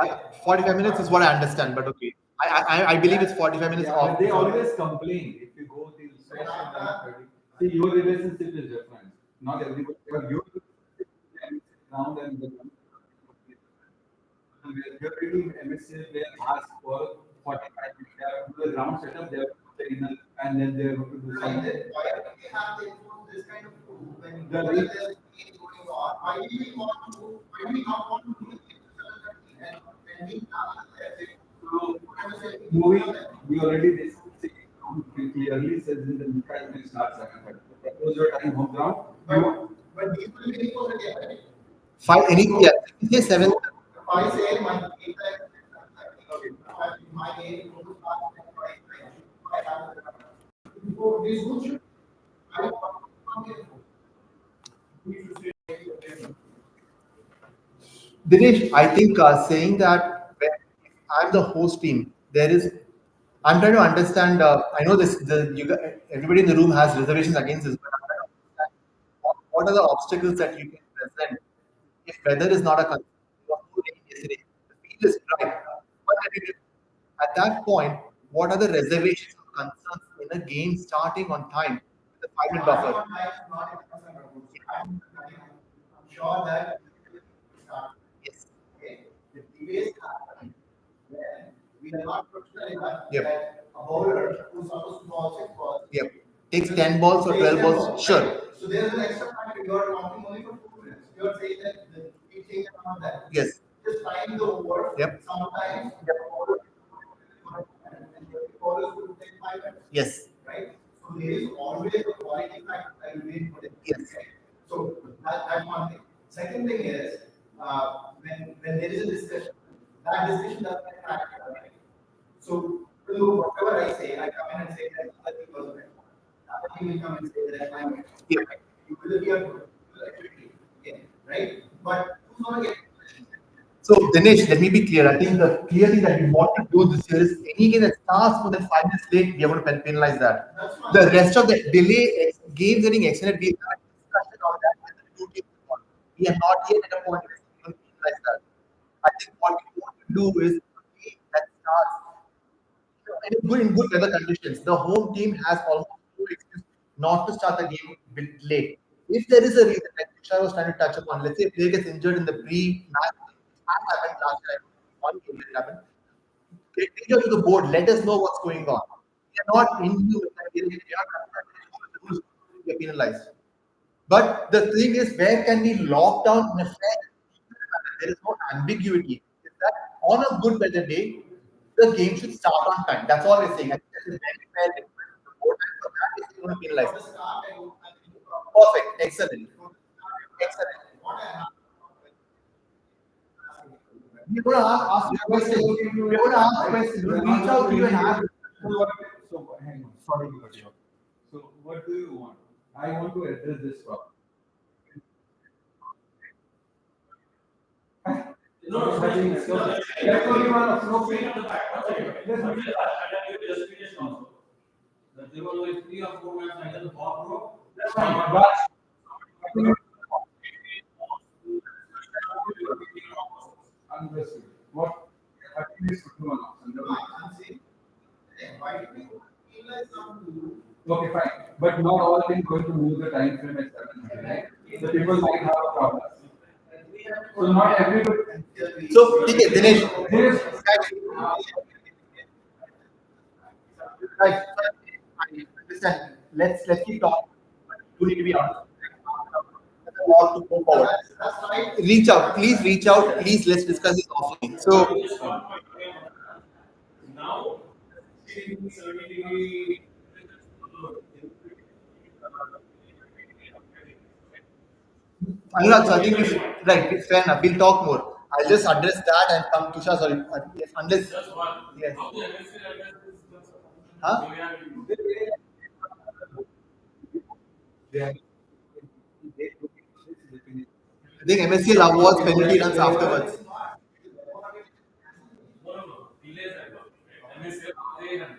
the 45 minutes is what I understand, but okay. I believe it's 45 minutes Yeah, off. but they always complain if you go till session 11:30. See, your relationship is different. Not everybody. You round and the really MSC player ask for 45 minutes. They have to do the ground setup. They have to put the inner and then they're going to do Right, something. then why do we have to enforce this kind of rule when The there's re- a game going on? Why do we not want to do it in 7:30 and we have it? So, I was saying, moving, we already discussed it. It clearly says in the NECA you can start 7:30. That was your time home ground. but these will be enforced again, right? Five, any, yeah, say seven. If I say my game time is 7:30, my game is going to start at 5:30, I have these rules should, I don't want to enforce. We should say, Dinesh, I think saying that when I'm the host team, there is. I'm trying to understand. I know this. Everybody in the room has reservations against this, but I'm trying to understand what are the obstacles that you can present if weather is not a concern. It was too rainy yesterday. The field is dry. But at that point, what are the reservations or concerns in a game starting on time with a 5 minute I buffer? am not a concern about it. I'm sure that we will start. Yes. Okay. The debates happen when we are not professional enough Yep. that a bowler who's supposed to bowl 6 balls Yep. Takes 10 balls or takes 12 10 balls. balls, Sure. right? So there's an extra factor. You are talking only for 2 minutes. You are saying that we take around that. Yes. Just time the over. Yep. Sometimes the bowler and the bowlers will take 5 minutes. Yes. Right? So there is always a quality factor that will be put in. Yes. Okay? So that's one thing. Second thing is when there is a discussion, that discussion doesn't get factor, right? So whatever I say, I come in and say that other people are right. Other people will come and say that I'm right. Yeah. You will be a good activity, okay, right? But who's gonna get So, Dinesh, let me be clear. I think the clear thing that we want to do this year is any game that starts more than 5 minutes late, we are going to penalize that. that's fine. The rest of the delay games getting extended, we have discussion on that with the two teams involved. We are not yet at a point where we can penalize that. I think what we want to do is a game that starts in good weather conditions. The home team has almost no excuse not to start the game a bit late. If there is a reason, like Tushar was trying to touch upon, let's say a player gets injured in the pre-match, it happened last time. One game it happened. Get injured to the board. Let us know what's going on. We are not inhuman. We are not the rules. We are penalized. But the thing is, where can we lock down in a fair? There is no ambiguity. Is that on a good weather day, the game should start on time. That's all we're saying. I think that's a very fair request. The board for that is going to penalize. for the start? I don't Perfect. Excellent. Excellent. what I have. We're going to ask you a question. We're going to ask a question. We'll reach out to you and ask. So hang on, sorry to cut you off. So what do you want? I want to address this problem. No, Let's no, only one no bring up the fact. Let's But I give justification also. That there was like 3 or 4 matches either the ball broke. That's fine. But understood. What at least two months. I'm saying, why do we penalize some rule? Okay, fine. But not all things going to move the time frame at 7, right? The people might have a problem. So not everybody. So, okay, Dinesh. This Right. I understand. Let's keep talking. You need to be honest. To go forward. That's right. Reach out. Please reach out. Please let's discuss this offline. So Now, 70 Anurag, so I think right, fair enough. We'll talk more. I'll just address that and come to Shah. Sorry, unless just one. yes. How the MSC address is concerned. Huh? We have I think MSC awards penalty runs afterwards. no. Delays are gone. MSC, they have.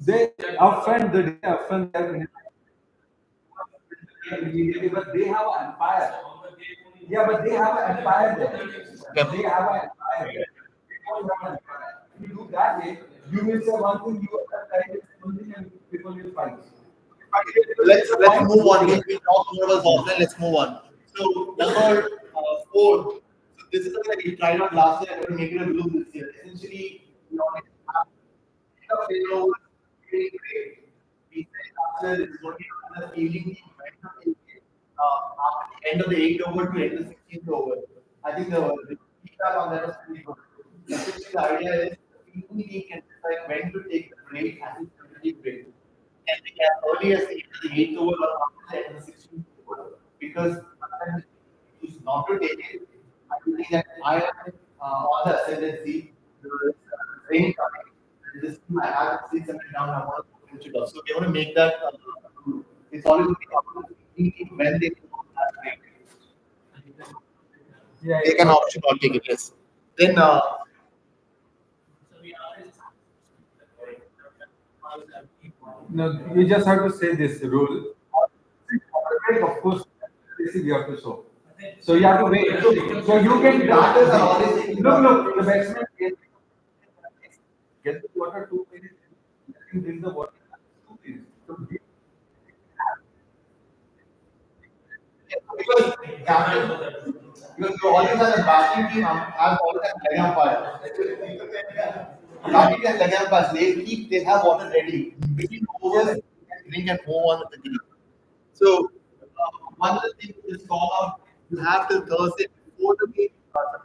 they upfront the day upfront their immediately, but they have an empire. On the day only. Yeah, but they have an empire there. Yep. They have an empire there. They don't have an empire. If you do that way, you will say one thing, you are trying to say something, and people will fight. Let's move on. We'll talk more about offline. Let's move on. So number 4. So this is something that we tried out last year. I'm going to make it a rule this year. Essentially, we always have a failure, really great. We after it's going to be another feeling when to take it after the end of the 8th over to end of the 16th over. I think the feedback on that was pretty good. Essentially, the idea is the fielding team can decide when to take the break as it's already break. And they can early as the end of the 8th over or after the end of the 16th over. Because sometimes they choose not to take it. I think that I am on the ascendancy. There is rain coming. And this team I have seen something down. I want to finish it off. So they want to make that. It's always going to be up to the fielding team when they go on that break. Yeah, They can option or take it. Yes. Then no, you just have to say this rule. Of course, basic you have to show. So you have to wait. So you can batters are always taking look, the batsman get the water 2 minutes. And bring the water 2 minutes. So because captain, because you always have a batting team have always have leg umpire. Batting and leg umpires, they have water ready. Between overs, they can drink and move on with the game. So one of the things is call out you have till Thursday before the game,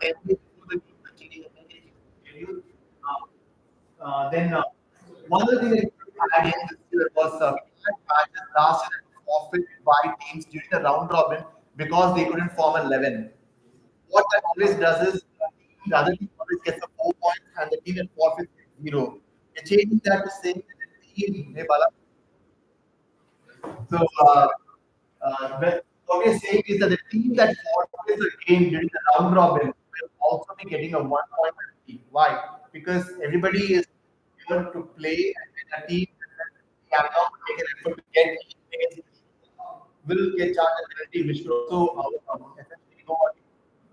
10 days before the game, actually, and then they schedule. Then one of the things that we had in this year was we had matches last year that were forfeited by teams during the round robin because they couldn't form 11. What that always does is the other team always gets the 4 points and the team that forfeits gets zero. They're changing that to saying that the team, hey, Bala. So what we're saying is that the team that forfeits a game during the round robin will also be getting a 1 point penalty. Why? Because everybody is here to play, and when a team cannot make an effort to get against will get charged a penalty, which will also essentially go on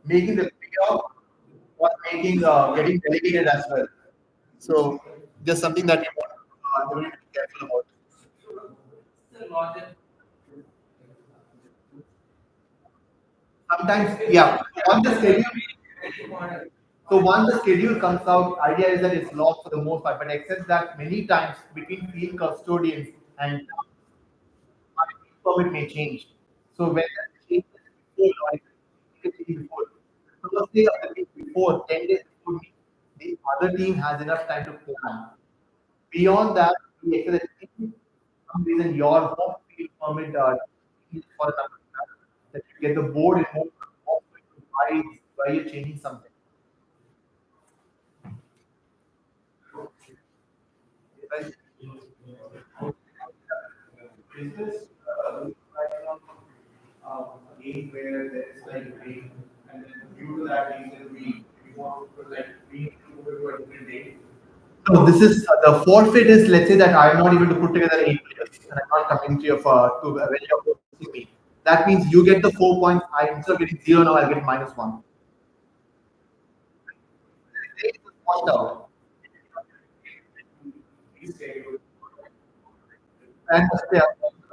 making the playoff or making getting delegated as well. So just something that we need to be careful about. Sometimes, yeah. Once the schedule, so once the schedule comes out, idea is that it's locked for the most part. But except that many times between field custodians and my field permit may change. So when that changes before, or it changes before, Thursday of the week before, 10 days before me, the other team has enough time to plan. Beyond that, we expect that if for some reason your home field permit is for another match, that you get the board in home why you're changing something. Right? Is this like a game where there is like rain, and then due to that reason we want to like we need to move it to a different day? No, this is the forfeit is let's say that I'm not able to put together 8 players and I'm not coming to you for to when you're hosting me. That means you get the 4 points. I instead of getting zero now, I'll get -1. It's washed out. And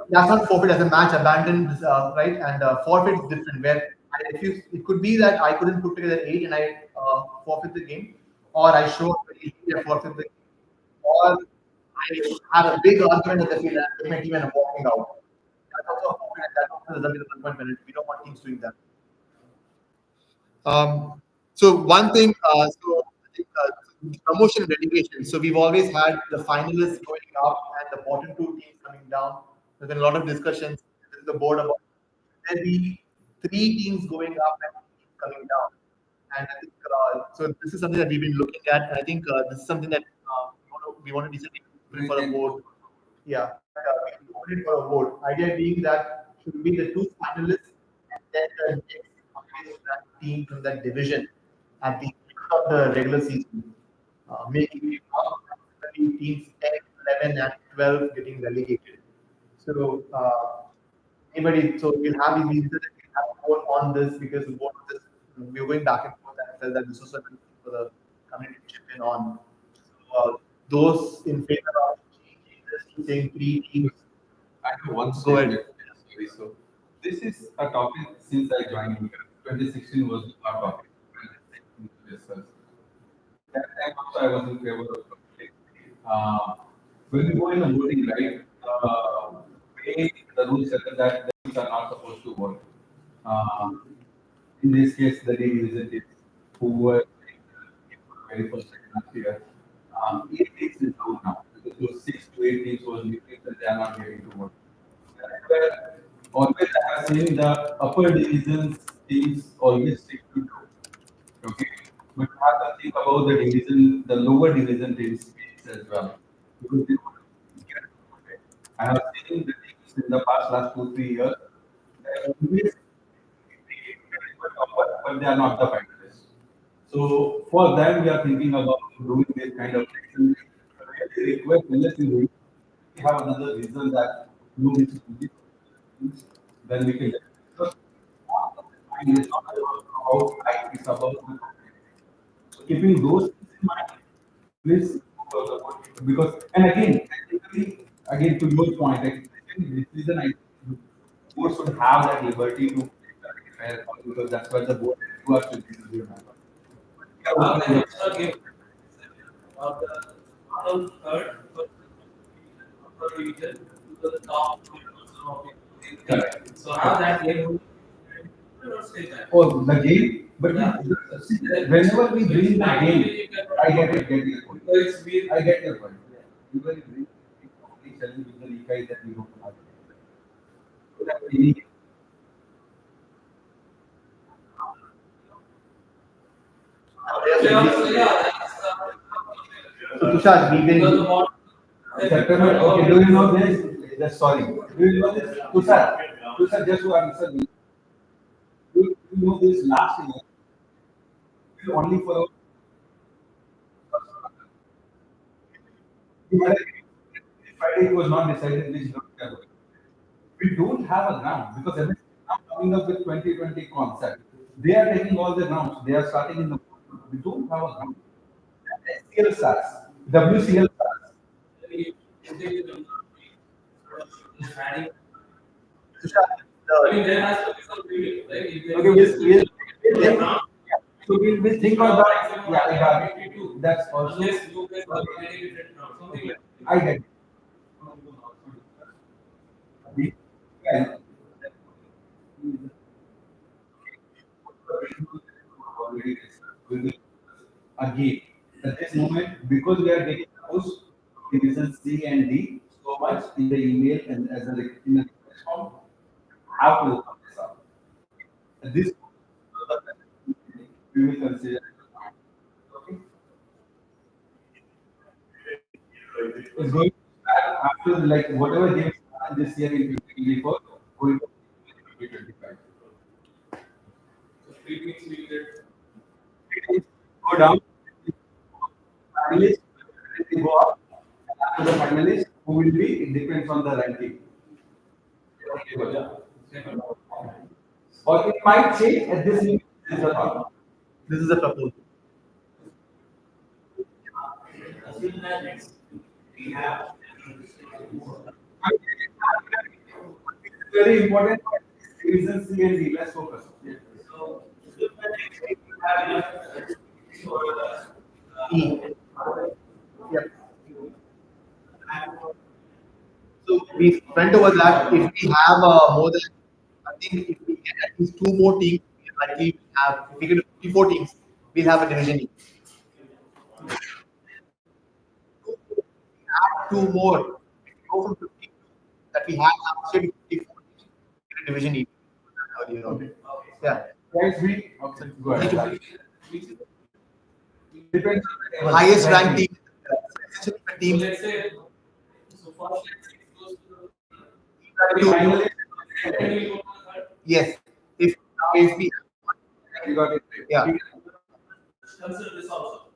that's not forfeit as a match abandoned, right? And forfeit is different. Where I refuse, it could be that I couldn't put together 8 and I forfeit the game, or I show up very easily and forfeit the game, or I have a big argument with the field and with my team and I'm walking out. That's also a forfeit, and that also results in a 1 point penalty. We don't want teams doing that. So one thing, I think, promotion and relegation. So we've always had the finalists going up and the bottom two teams coming down. There's been a lot of discussions with the board about there be three teams going up and two teams coming down. And I think so. This is something that we've been looking at, and I think this is something that we want to recently bring for a vote. Yeah, we put it for a vote. Idea being that should be the two finalists and then the next highest ranked team from that division at the end of the regular season, making it up and teams 10, 11, and 12 getting relegated. So anybody, so we'll have we have a vote on this because the vote this we were going back and forth and I felt that this was a good thing for the community to chip in on. So, those in favor of changing this to saying three teams. I have one Go ahead. statement. Sorry, so this is a topic since I joined here. 2016 was our topic. When I discussed. That time also I was in favor of it. When we go in the voting, right, way the rules set up that the teams are not supposed to work. Um, in this case, the league representatives who were very first second last year, 8 teams is out now because those 6 to 8 teams was meeting that they are not getting to work. But always I have seen the upper divisions teams always stick to two. Okay, but you have to think about the division, the lower division teams as well. Because they want to get promoted. I have seen the teams in the past last 2 3 years. They always but they are not the finalists. So for them, we are thinking about doing this kind of thing. Really request unless you have another reason that you need to do this, then we can. Because it's not about height, it's about the so keeping those things in mind, please, because and again, technically, again to your point, like, this reason I board should have that liberty to fair because that's what the board you are should be doing. How can extra game of the bottom third per division to the top 20% of the Correct. So how that game would not say that. Oh, the game, but see, whenever we bring the game, I get your point. It's we I get your point. Even if we only challenge with the NECA that we don't have. So that we yeah, So Tushar, we because the will. bottom September. Okay, do you know this? Just sorry. Do you know this? Tushar, just to answer me. Do you know this last year? Only for Friday it was not decided which ground we are going. We don't have a ground because everything is now coming up with 2020 concept. They are taking all the grounds. They are starting in the. We don't have a ground. SCL stars, WCL stars. adding. Tushar, I mean, there has to be some limit, right? If there Okay, is we'll think. ground, So we'll think on that. Yeah, I got it. 52, That's also. unless you guys are getting it now, something like I get it. We can already discussed. We will again at this moment because we are getting those division C and D so much in the email and as a in the request form, have to open this up. At this we will consider. Okay. It's going to start after like whatever games are this year in 2024 going to 2025. so 3 weeks we get. Go down. Finalists will go up. And after the finalists, who will be? It depends on the ranking. Or it might change at this moment. This is the thought. this is a proposal. Assume that next we have. It's very important. Division C and D. Let's focus. So, assume that next week we have enough for the. E. Yep. So we went over that. If we have more than, I think if we get at least two more teams, we likely have. If we get 54 teams, we'll have a division E. Add two more. If we go from 52 that we have last year to 54 teams, we get a division E. Earlier on. Yeah. Guys, we okay. Go ahead. Depends on the level. Highest ranked team. Essentially, the So team let's say, so first let's say it goes to Finally, second we go to the third. yes. If we you got it. yeah. Consider this also.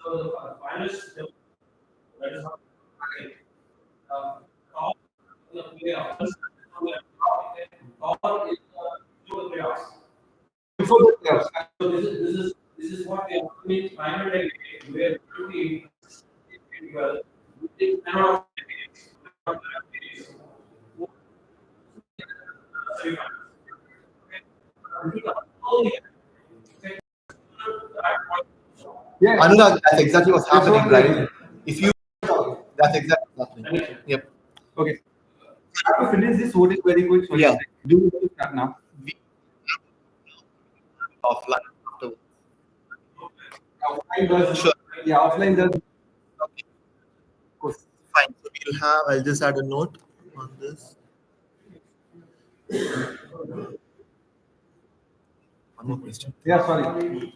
So the finalists, that is how. All the playoffs, all is the playoffs. Before the playoffs. So this is what we are doing minor delegate where 50 well it cannot Yeah. Anurag, that's exactly what's happening, what right? If you, that's exactly what's happening. Yep. Okay. have to finish this voting very quick. So Yeah. do you want to start now? We offline afterwards. Offline does. Sure. Yeah, offline does. Okay. Fine. So we'll have. I'll just add a note on this. One more question. Yeah, sorry.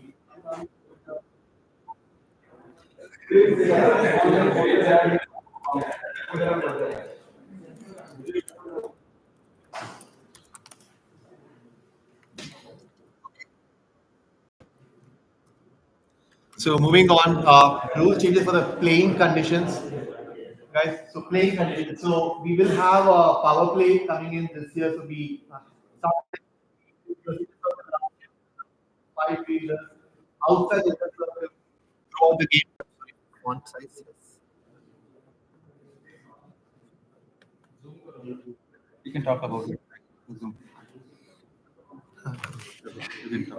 So moving on, rule changes for the playing conditions, guys. So playing conditions. So we will have a power play coming in this year. So we five fielders outside the circle throughout the game. Sorry, font size. Yes. You can talk about it. Zoom.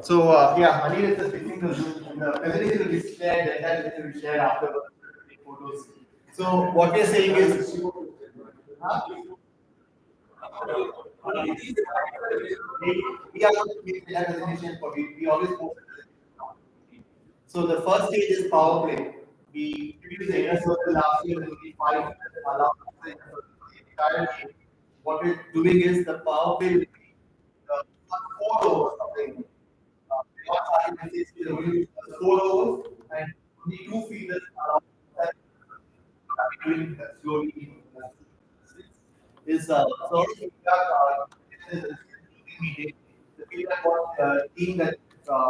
So yeah, Anil is just fixing the Zoom. The presentation will be shared. The entire presentation will be shared afterwards. Take photos. So what we're saying is, huh? we are going to make that presentation for we always post it. So the first stage is power play. We introduced the inner circle last year. There will be five allowed for the entire game. What we're doing is the power play will be four overs of the game. Not starting with 6 only 4 overs and only two fielders are allowed. Doing that slowly. Is sort of feedback is a meeting. The feedback was team that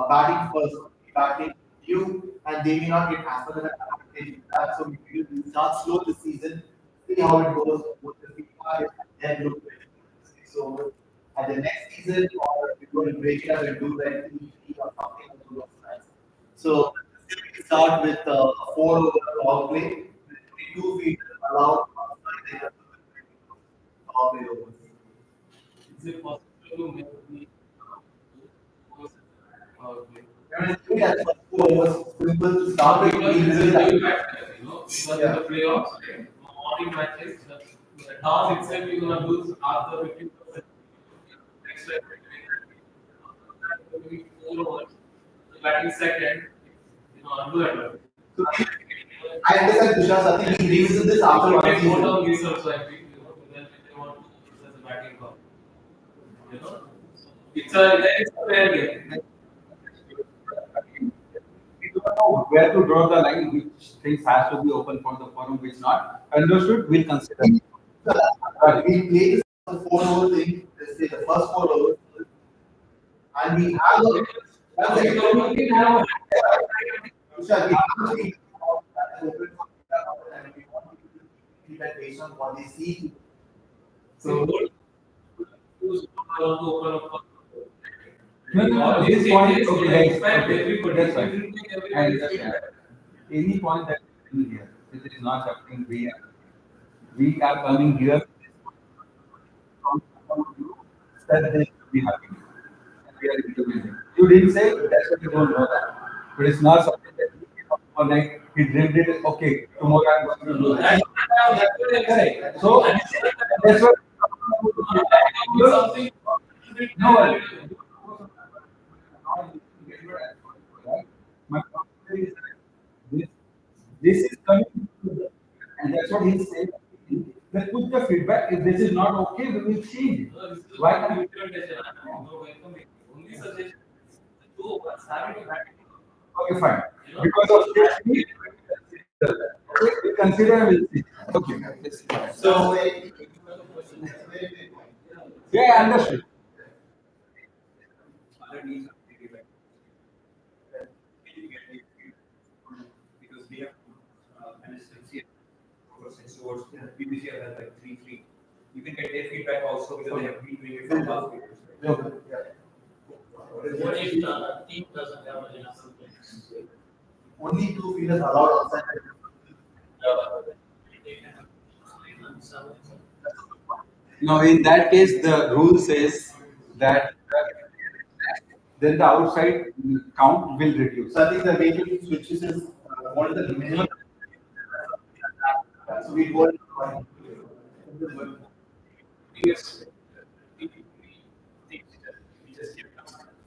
batting first, batting you, and they may not get as much of an advantage. So we will start slow this season, see how it goes, what the feedback is, and then look at it. So at the next season, or we're going to break it up and do that or something along those lines. So we start with four over power play, with two feet allowed outside the power play overs. Is it possible to make the play? And it's really as four overs, simple to start with. Because it's a Easily new that. match, because in the playoffs, morning matches, the toss itself you're gonna lose after 50%. Next time, maybe 4 overs, batting second, undo it. So I understand Tushar, I think we revisit this after You one can go season. down this also, I think, then if they want to use as a batting call. It's a fair game. We don't know where to draw the line, which things has to be open for the forum, which not. Understood, we'll consider. But we play this four over thing, let's say the first 4 overs, and we have a that's You can have Tushar, we have a league that is open for and we want people to feedback based on what they see. so So choose what you want to open up for. No, These this point, changes okay, will guys, expand okay, everybody. that's So fine. it will take I everybody's understand. feedback. Any point that is in here, this is not something we are coming here from you that they should be happy. And we are implementing. You didn't say that's what you don't know that. But it's not something that you came up one night, he dreamed it, okay, tomorrow I'm going to do that. That's what I'm saying. So that's what Something. no, my point is that this is coming to the, and that's what he's saying. Let's put the feedback. If this is not okay, we will change. Why can't we? Only suggestion is the 2 overs having a batting call. Okay, fine. Because of this, we consider and we'll see. Okay. so Yeah, I understood. Because we have consistency over 6 overs. BBC has like 3-3. You can get their feedback also because they have been doing it for the last few years. Right? What if the team doesn't have enough players? only two fielders allowed outside. Now, in that case, the rule says that then the outside count will reduce. So I think the way to switch this is what is the minimum. So we go. biggest things that we just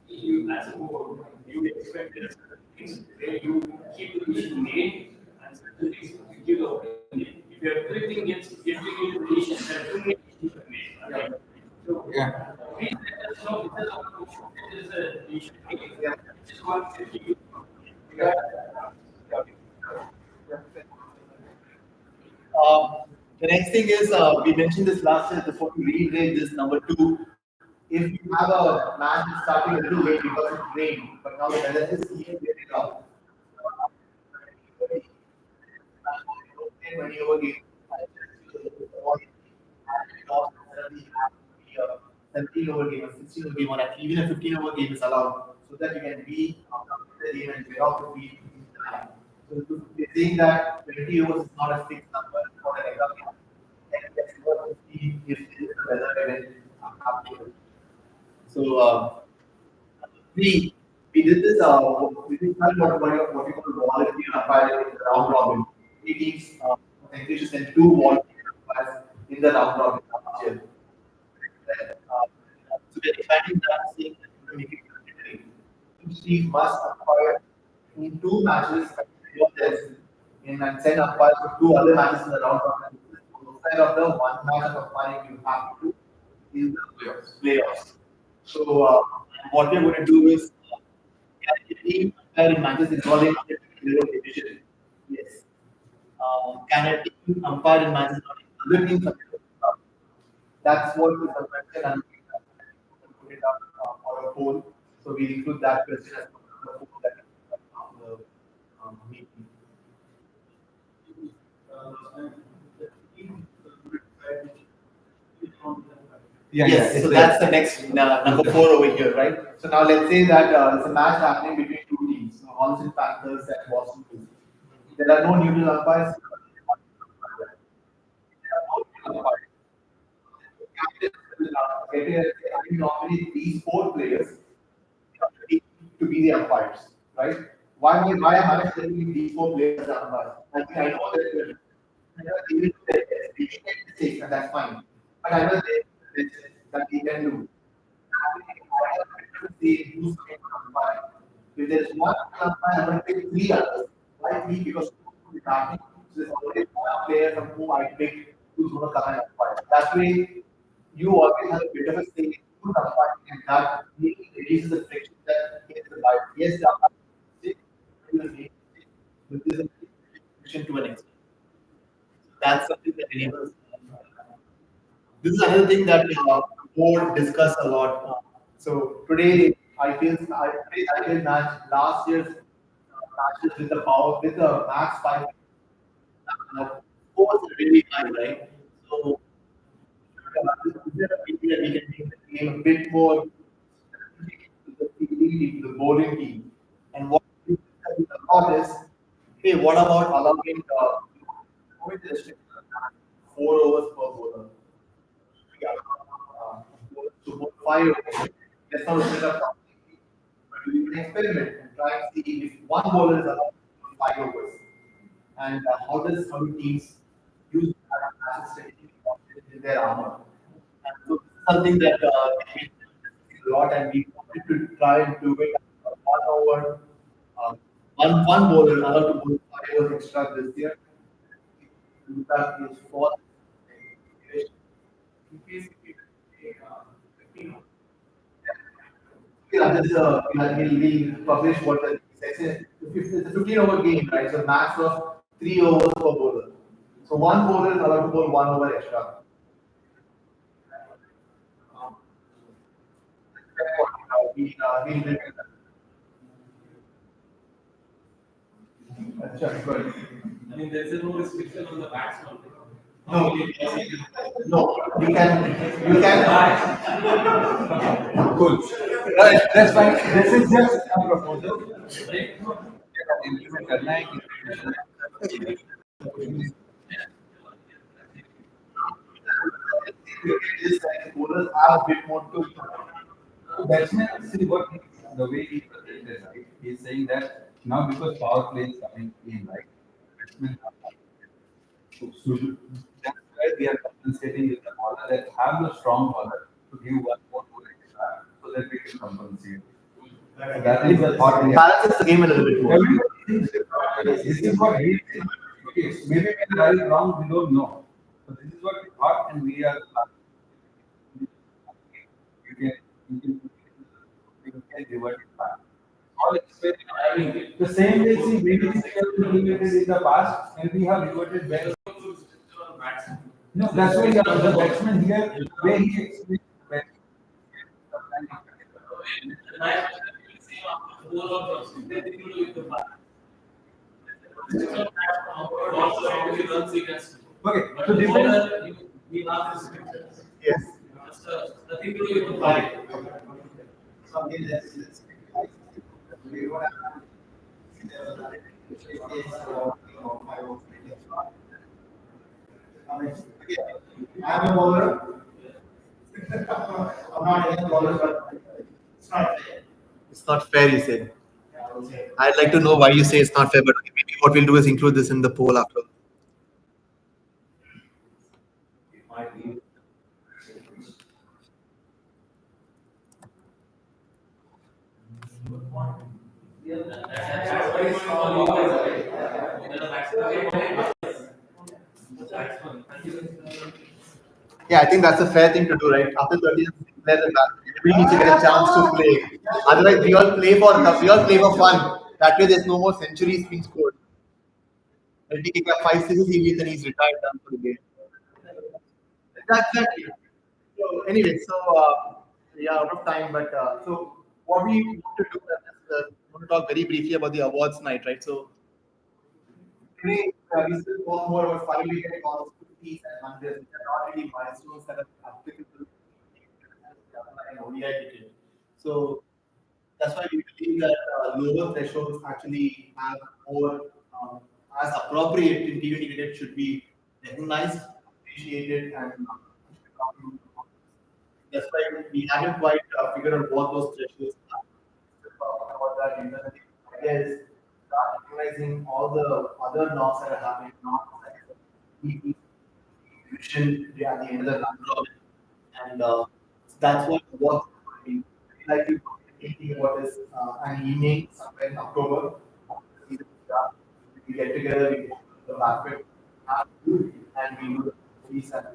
keep you as a board, you expect that certain things where you keep the mission name and certain things you give the opinion. If everything gets getting into the mission, then everything is made. Right? So we there's no there's a mission name. Which is what you The next thing is, we mentioned this last year, just want to reiterate this number two. If you have a match that's starting a little late because it rained, but now the weather is even getting up. 20 over game. Lost, suddenly you have to be a 17 over game, a 16 over game, or even a 15 over game is allowed, so that you can be the game and get off the field in time. So they're saying that 20 overs is not a fixed number for an exam game. And that's what 15 if there is a weather event happening. So we we did this we did what we call volunteer umpiring in the round robin. Three teams encourages and two volunteer umpires in the round robin last year. So we're expanding that, saying that we make it mandatory. Each team must umpire in two matches of theirs and send umpires for two other matches in the round robin. Outside of the one match of umpiring you have to do is the playoffs. So what we're going to do is can a team umpire in matches involving other teams in division? Yes. Can a team umpire in matches involving other teams? That's what is the question, and we put it up for a poll. So we include that question as part of the poll that is on the meeting. Yes, so that's the next number four over here, right? So now let's say that it's a match happening between two teams, so Holliston Panthers and Boston Bruins. There are no neutral umpires. Captain will get nominate these four players to be the umpires, right? Why am I telling these four players as umpires? I know that I know they will they can make mistakes and that's fine. But I know that they can do. I have to say who's going to umpire. If there's one umpire, I'm going to pick three others. Why three? Because two is happening. So there's always one player from whom I pick who's going to come and umpire. That way, you always have a bit of a say in who's umpiring, and that really reduces the friction that gets the life. Yes, the umpire is mistake, but there's a friction to an extent. That's something that enables. This is another thing that board discuss a lot. So today I feel match last year's matches with the power with the max five scores are really high, right? So is there a way that we can make the game a bit more to the fielding team, to the bowling team? And what we discuss a lot is, hey, what about allowing point restriction 4 overs per bowler? Yeah, to both 5 overs. Let's not set up completely, but we can experiment and try and see if one bowler is allowed 5 overs, and how do teams use that as a strategy in their armor. And so this is something that we discussed a lot, and we wanted to try and do it 1 over. Uh, one bowler allowed to bowl 5 overs extra this year. That is for yeah, we'll publish what the section. It's a 15 over game, right? So max of 3 overs per bowler. So one bowler is allowed to bowl 1 over extra. Um, we'll bring that. Sure, go ahead. I mean, there is no restriction on the batsman. No, no, you can. Cool. Right, that's fine. This is just a proposal. Implement करना है कि This like bowlers have a bit more to. batsman, see what the way he presented, right? He's saying that now because power play is coming in, right? Batsmen should where we are compensating with the bowler that have the strong bowler to give one more goal extra so that we can compensate. So that is the thought. Balances the game a little bit more. Everybody thinks different. This is what we think. Okay, maybe when right is wrong, we don't know. So this is what we thought, and we are. You can, you can revert it back. All experiment. The same way, see, many things we have implemented in the past, and we have reverted back. No, that's why the batsman here, the way he explains the batsman. Okay, so depends. Yes. Nothing to do with the body. Something that's we don't have I mean, I'm a bowler. I'm not a bowler, but it's not fair. It's not fair, you said. I would say. I'd like to know why you say it's not fair, but okay, maybe what we'll do is include this in the poll after. Yeah, I think that's a fair thing to do, right? After 30 years, players are back. Everybody needs to get a chance to play. Otherwise, we all play for fun. That way, there's no more centuries being scored. He'll take a 5 6 series and he's retired done for the game. That's exactly. So anyway, we are out of time, but so what we want to do is want to talk very briefly about the awards night, right? So today we still talk more about 5 wicket calls, 50s and 100s, which are not really milestones that are applicable in ODI cricket. So that's why we believe that lower thresholds actually have more as appropriate in T20 cricket should be recognized, appreciated, and that's why we haven't quite figured out what those thresholds are. Still talking about that internally. The idea is start recognizing all the other knocks that are happening, knocks like BP, division at the end of the run robin, and that's what we like to thinking about is an evening somewhere in October. After the season starts, we get together, we go to the banquet, have food, and we do the trophies and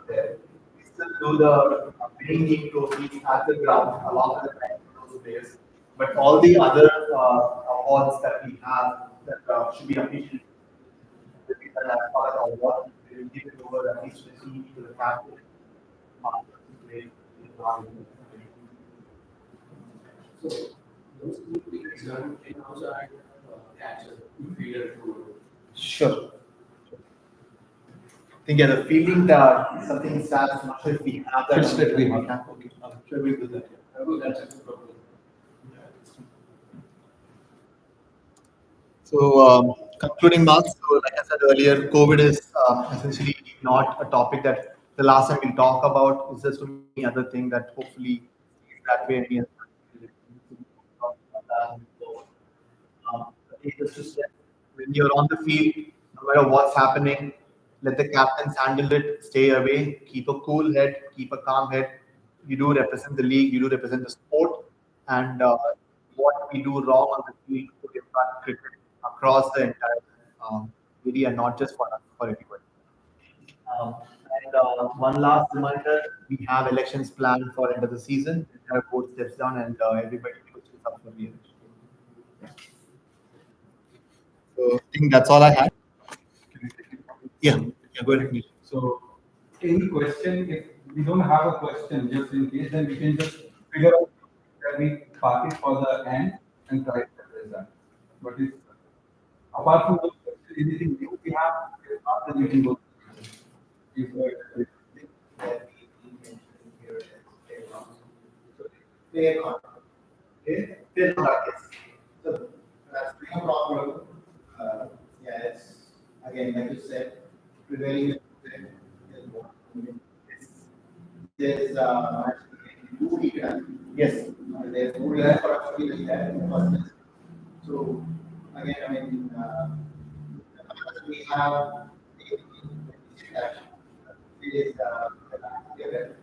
there. We still do the winning team trophies at the ground along with the time for those players. But all the other awards that we have that should be appreciated will be done as part of our award. We will give it over at least to the captain. To play in the So those two tickets can also add catcher, fielder to. Sure. I think yeah, the fielding that something starts. I'm not sure if we have that. Fits that we have. Okay, sure we'll do that. That's a problem. So concluding marks. So like I said earlier, COVID is essentially not a topic that the last time we talk about. It's just any other thing that hopefully is that way. Just to say, when you're on the field, no matter what's happening, let the captains handle it. Stay away. Keep a cool head. Keep a calm head. You do represent the league. You do represent the sport, and what we do wrong on the field could impact cricket across the entire area, not just for us, for everybody. Um, and one last reminder: we have elections planned for end of the season. The entire board steps down, and everybody puts up for the election. So I think that's all I had. Yeah, go ahead. Nikhil. So, any question, if we don't have a question, just in case, then we can just figure out that we park it for the end and try to address that. But if, apart from those questions, anything new we have, if not, then we can go. If, Fair contract. Okay? Fair contract, yes. So that's no problem. Yeah, it's again, like you said, prevailing. There's actually 2 weeks. Yes. There's 2 weeks for us to be like that in the first place. So again, I mean, we have action. is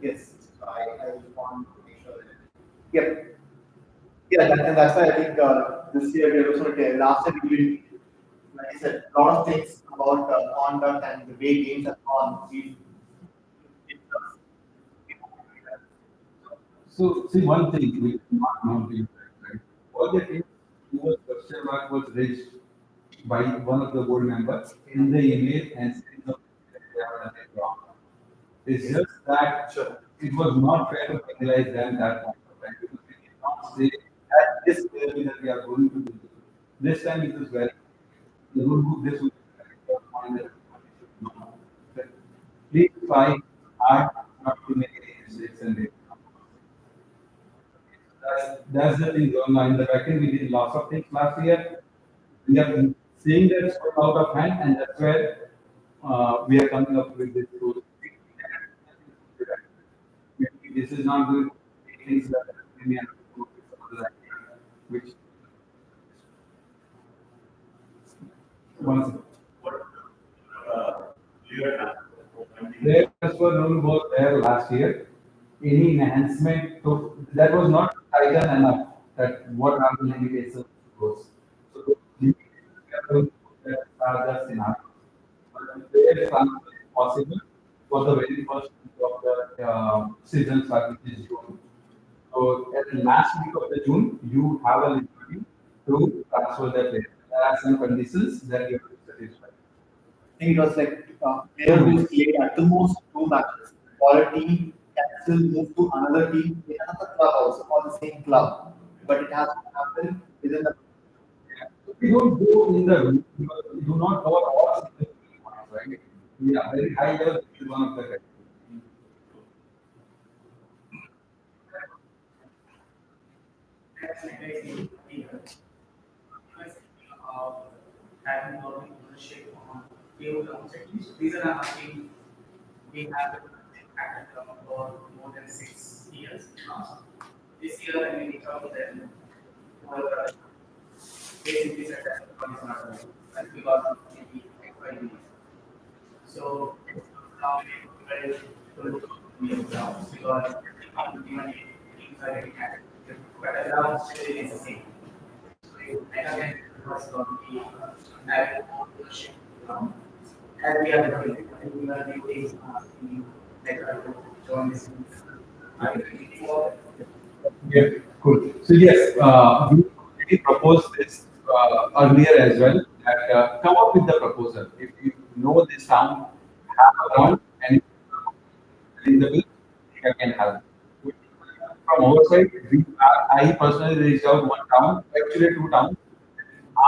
yes. So I just want to make sure that. Yep. Yeah, and that's why I think this year we are also last year we did, like I said, a lot of things about conduct and the way games are gone. So, see, one thing we not known to you, right? All the things was question mark was raised by one of the board members in the email and saying that they have done it wrong. It's just that it was not fair to penalize them that point of time because we did not say that this clearly that we are going to do this. This time it is very the rule book this will be point that we should know. Please try hard not to make any mistakes and that's the thing going on. In the back end, we did lots of things last year. We are seeing that it's out of hand, and that's where we are coming up with this tool. This is not going to be things that we are which once there as per rule was there last year. Any enhancement to that was not tightened enough that what are the limitations goes. So the limitations are just enough. But there transfer is possible for the very first week of the season start, which is June. So at the last week of the June, you have a liberty to transfer the player. There are some conditions that you have to satisfy. I think it was like player will play at the most two matches. Or a team can still move to another team in another club also or the same club, but it has to happen within the. We don't go in the room because we do not cover all single points, right? Yeah, very high level is one of the criteria. Having government ownership on few grounds at least. Reason I'm asking, we have been at the ground for more than 6 years now. This year, when we reach out to them, for basically said that the is not available. That's because of maybe XYZ. So now we are ready to look at the grounds because even things are getting added. But the ground still is the same. Again, was going to be having ownership ground. As we are doing, we are doing like join this. Yeah, cool. So yes, we already proposed this earlier as well. That come up with the proposal. If you know this town have a ground and in the bill, you can help. From our side, I personally reached out one town, actually two towns,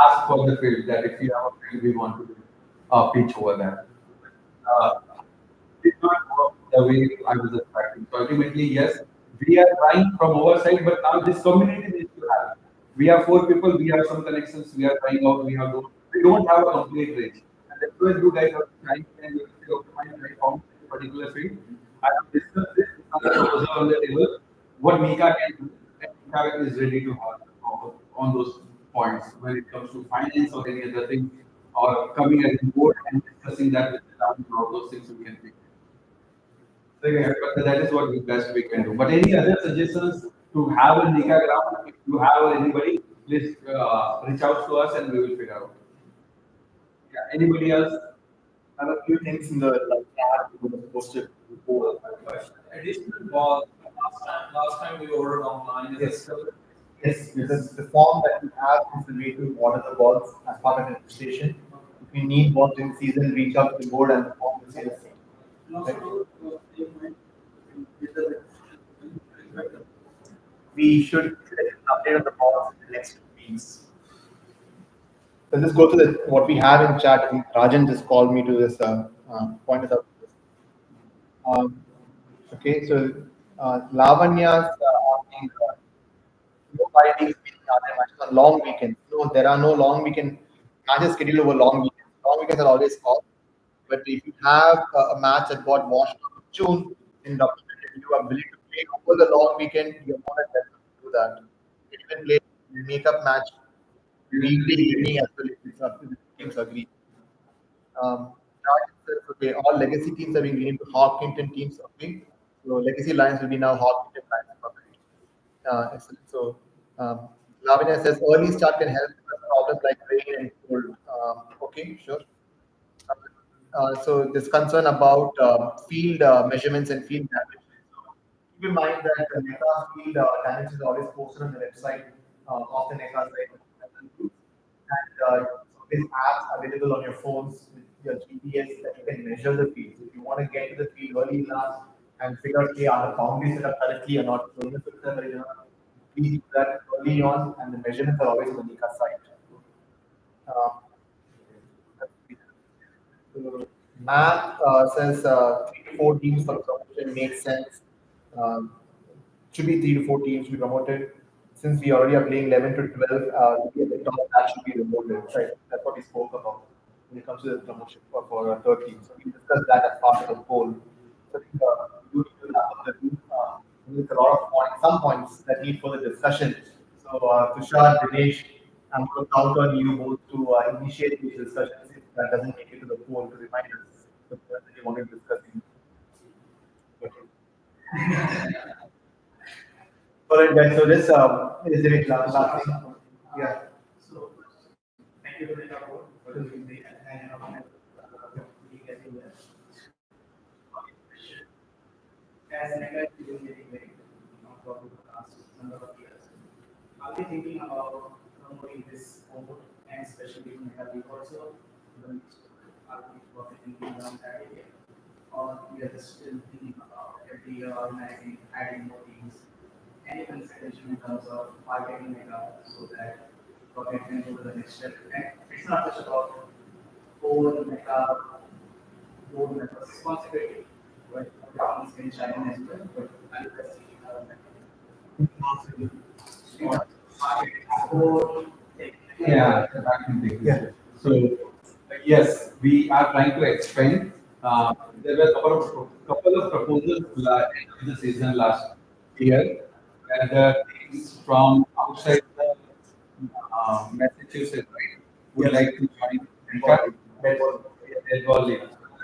asked for the field that if you have a field, we want to do a pitch over there. Uh, did not work the way I was expecting. So ultimately, yes, we are trying from our side, but now this community needs to have. We have four people, we have some connections, we are trying out, we don't have a complete range. And that's why you guys are trying and you say, okay, fine, I found this particular field. I have discussed this on the proposal on the table, what NECA can do, and NECA is ready to have on those points when it comes to finance or any other thing, or coming as a board and discussing that with the town, all those things we can take. So, yeah, but that is what we best we can do. But any other suggestions to have a NECA ground, if you have or anybody, please reach out to us and we will figure out. Yeah, anybody else? I have a few things in the like chat we would have posted before. Additional ball. Last time we ordered online. Is it Yes. still? Yes, the form that we have is the way to water the balls as part of the registration. If you need balls in season, reach out to the board and the form will say the same. And also, with the We should expect an update on the balls in the next 2 weeks. So let's go to what we have in chat. I think Rajan just called me to this point us out. Um, okay, so Lavanya's asking, no bye weeks meaning are there matches on long weekends? No, there are no long weekend matches scheduled over long weekends. Long weekends are always off. But if you have a match that got washed out in June in documented, you are willing to play over the long weekend, you're more than welcome to do that. You can even play make-up match weekday evening as well if the teams agree. Raj says Okay, all legacy teams are being renamed to Hawk Hinton teams. Okay, so legacy lines will be now Hawk Hinton lines. Perfect. Excellent. So, um, Lavanya says early start can help with problems like rain and cold. Okay, sure. So this concern about field measurements and field damage. So keep in mind that the NECA field damage is always posted on the website of the NECA site. And so these apps available on your phones with your GPS that you can measure the field. So if you want to get to the field early enough and figure out, okay, are the boundaries set up correctly or not, so the filter correct or not, please do that early on, and the measurements are always on the NECA site. Um, So math says 3 to 4 teams for promotion makes sense. Um, should be 3 to 4 teams to be promoted. Since we already are playing 11 to 12, at the top that should be promoted. Right? That's what we spoke about when it comes to the promotion for a third team. So we discussed that as part of the poll. So I think you need to wrap up the group. There's a lot of points, some points that need further discussion. So Tushar, Dinesh, I'm going to count on you both to initiate these discussions if that doesn't make it to the poll to remind us the point that you wanted to discuss. All right, guys. So this is the last thing. Yeah. So, thank you for the support for the music and getting there. As NECA is doing getting very for the last number of years, are we thinking about promoting this sport and especially in NECA League also? Are we thinking around that area? Or we are just still thinking about every year organizing, adding more teams? Any consideration in terms of marketing NECA so that we can go to the next step? And it's not just about whole NECA role and responsibility, but companies can chime in as well. But I'm just or Yeah, I can take this. So, yes, we are trying to expand. There were a couple of proposals end of the season last year, and the teams from outside the Massachusetts, right, would like to join baseball league.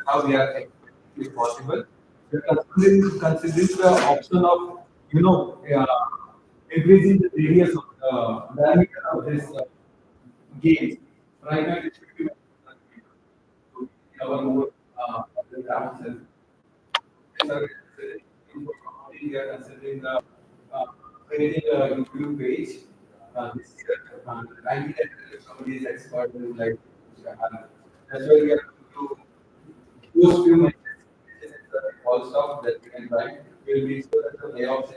How we are expecting it possible. We are considering the option of, increasing the radius of the diameter of this games. Right now, it should be our more the ourselves. We are considering the creating a YouTube page this year. I need that somebody is expert in like that's why we are going to post few messages all stuff that we can write. Will be so that the layout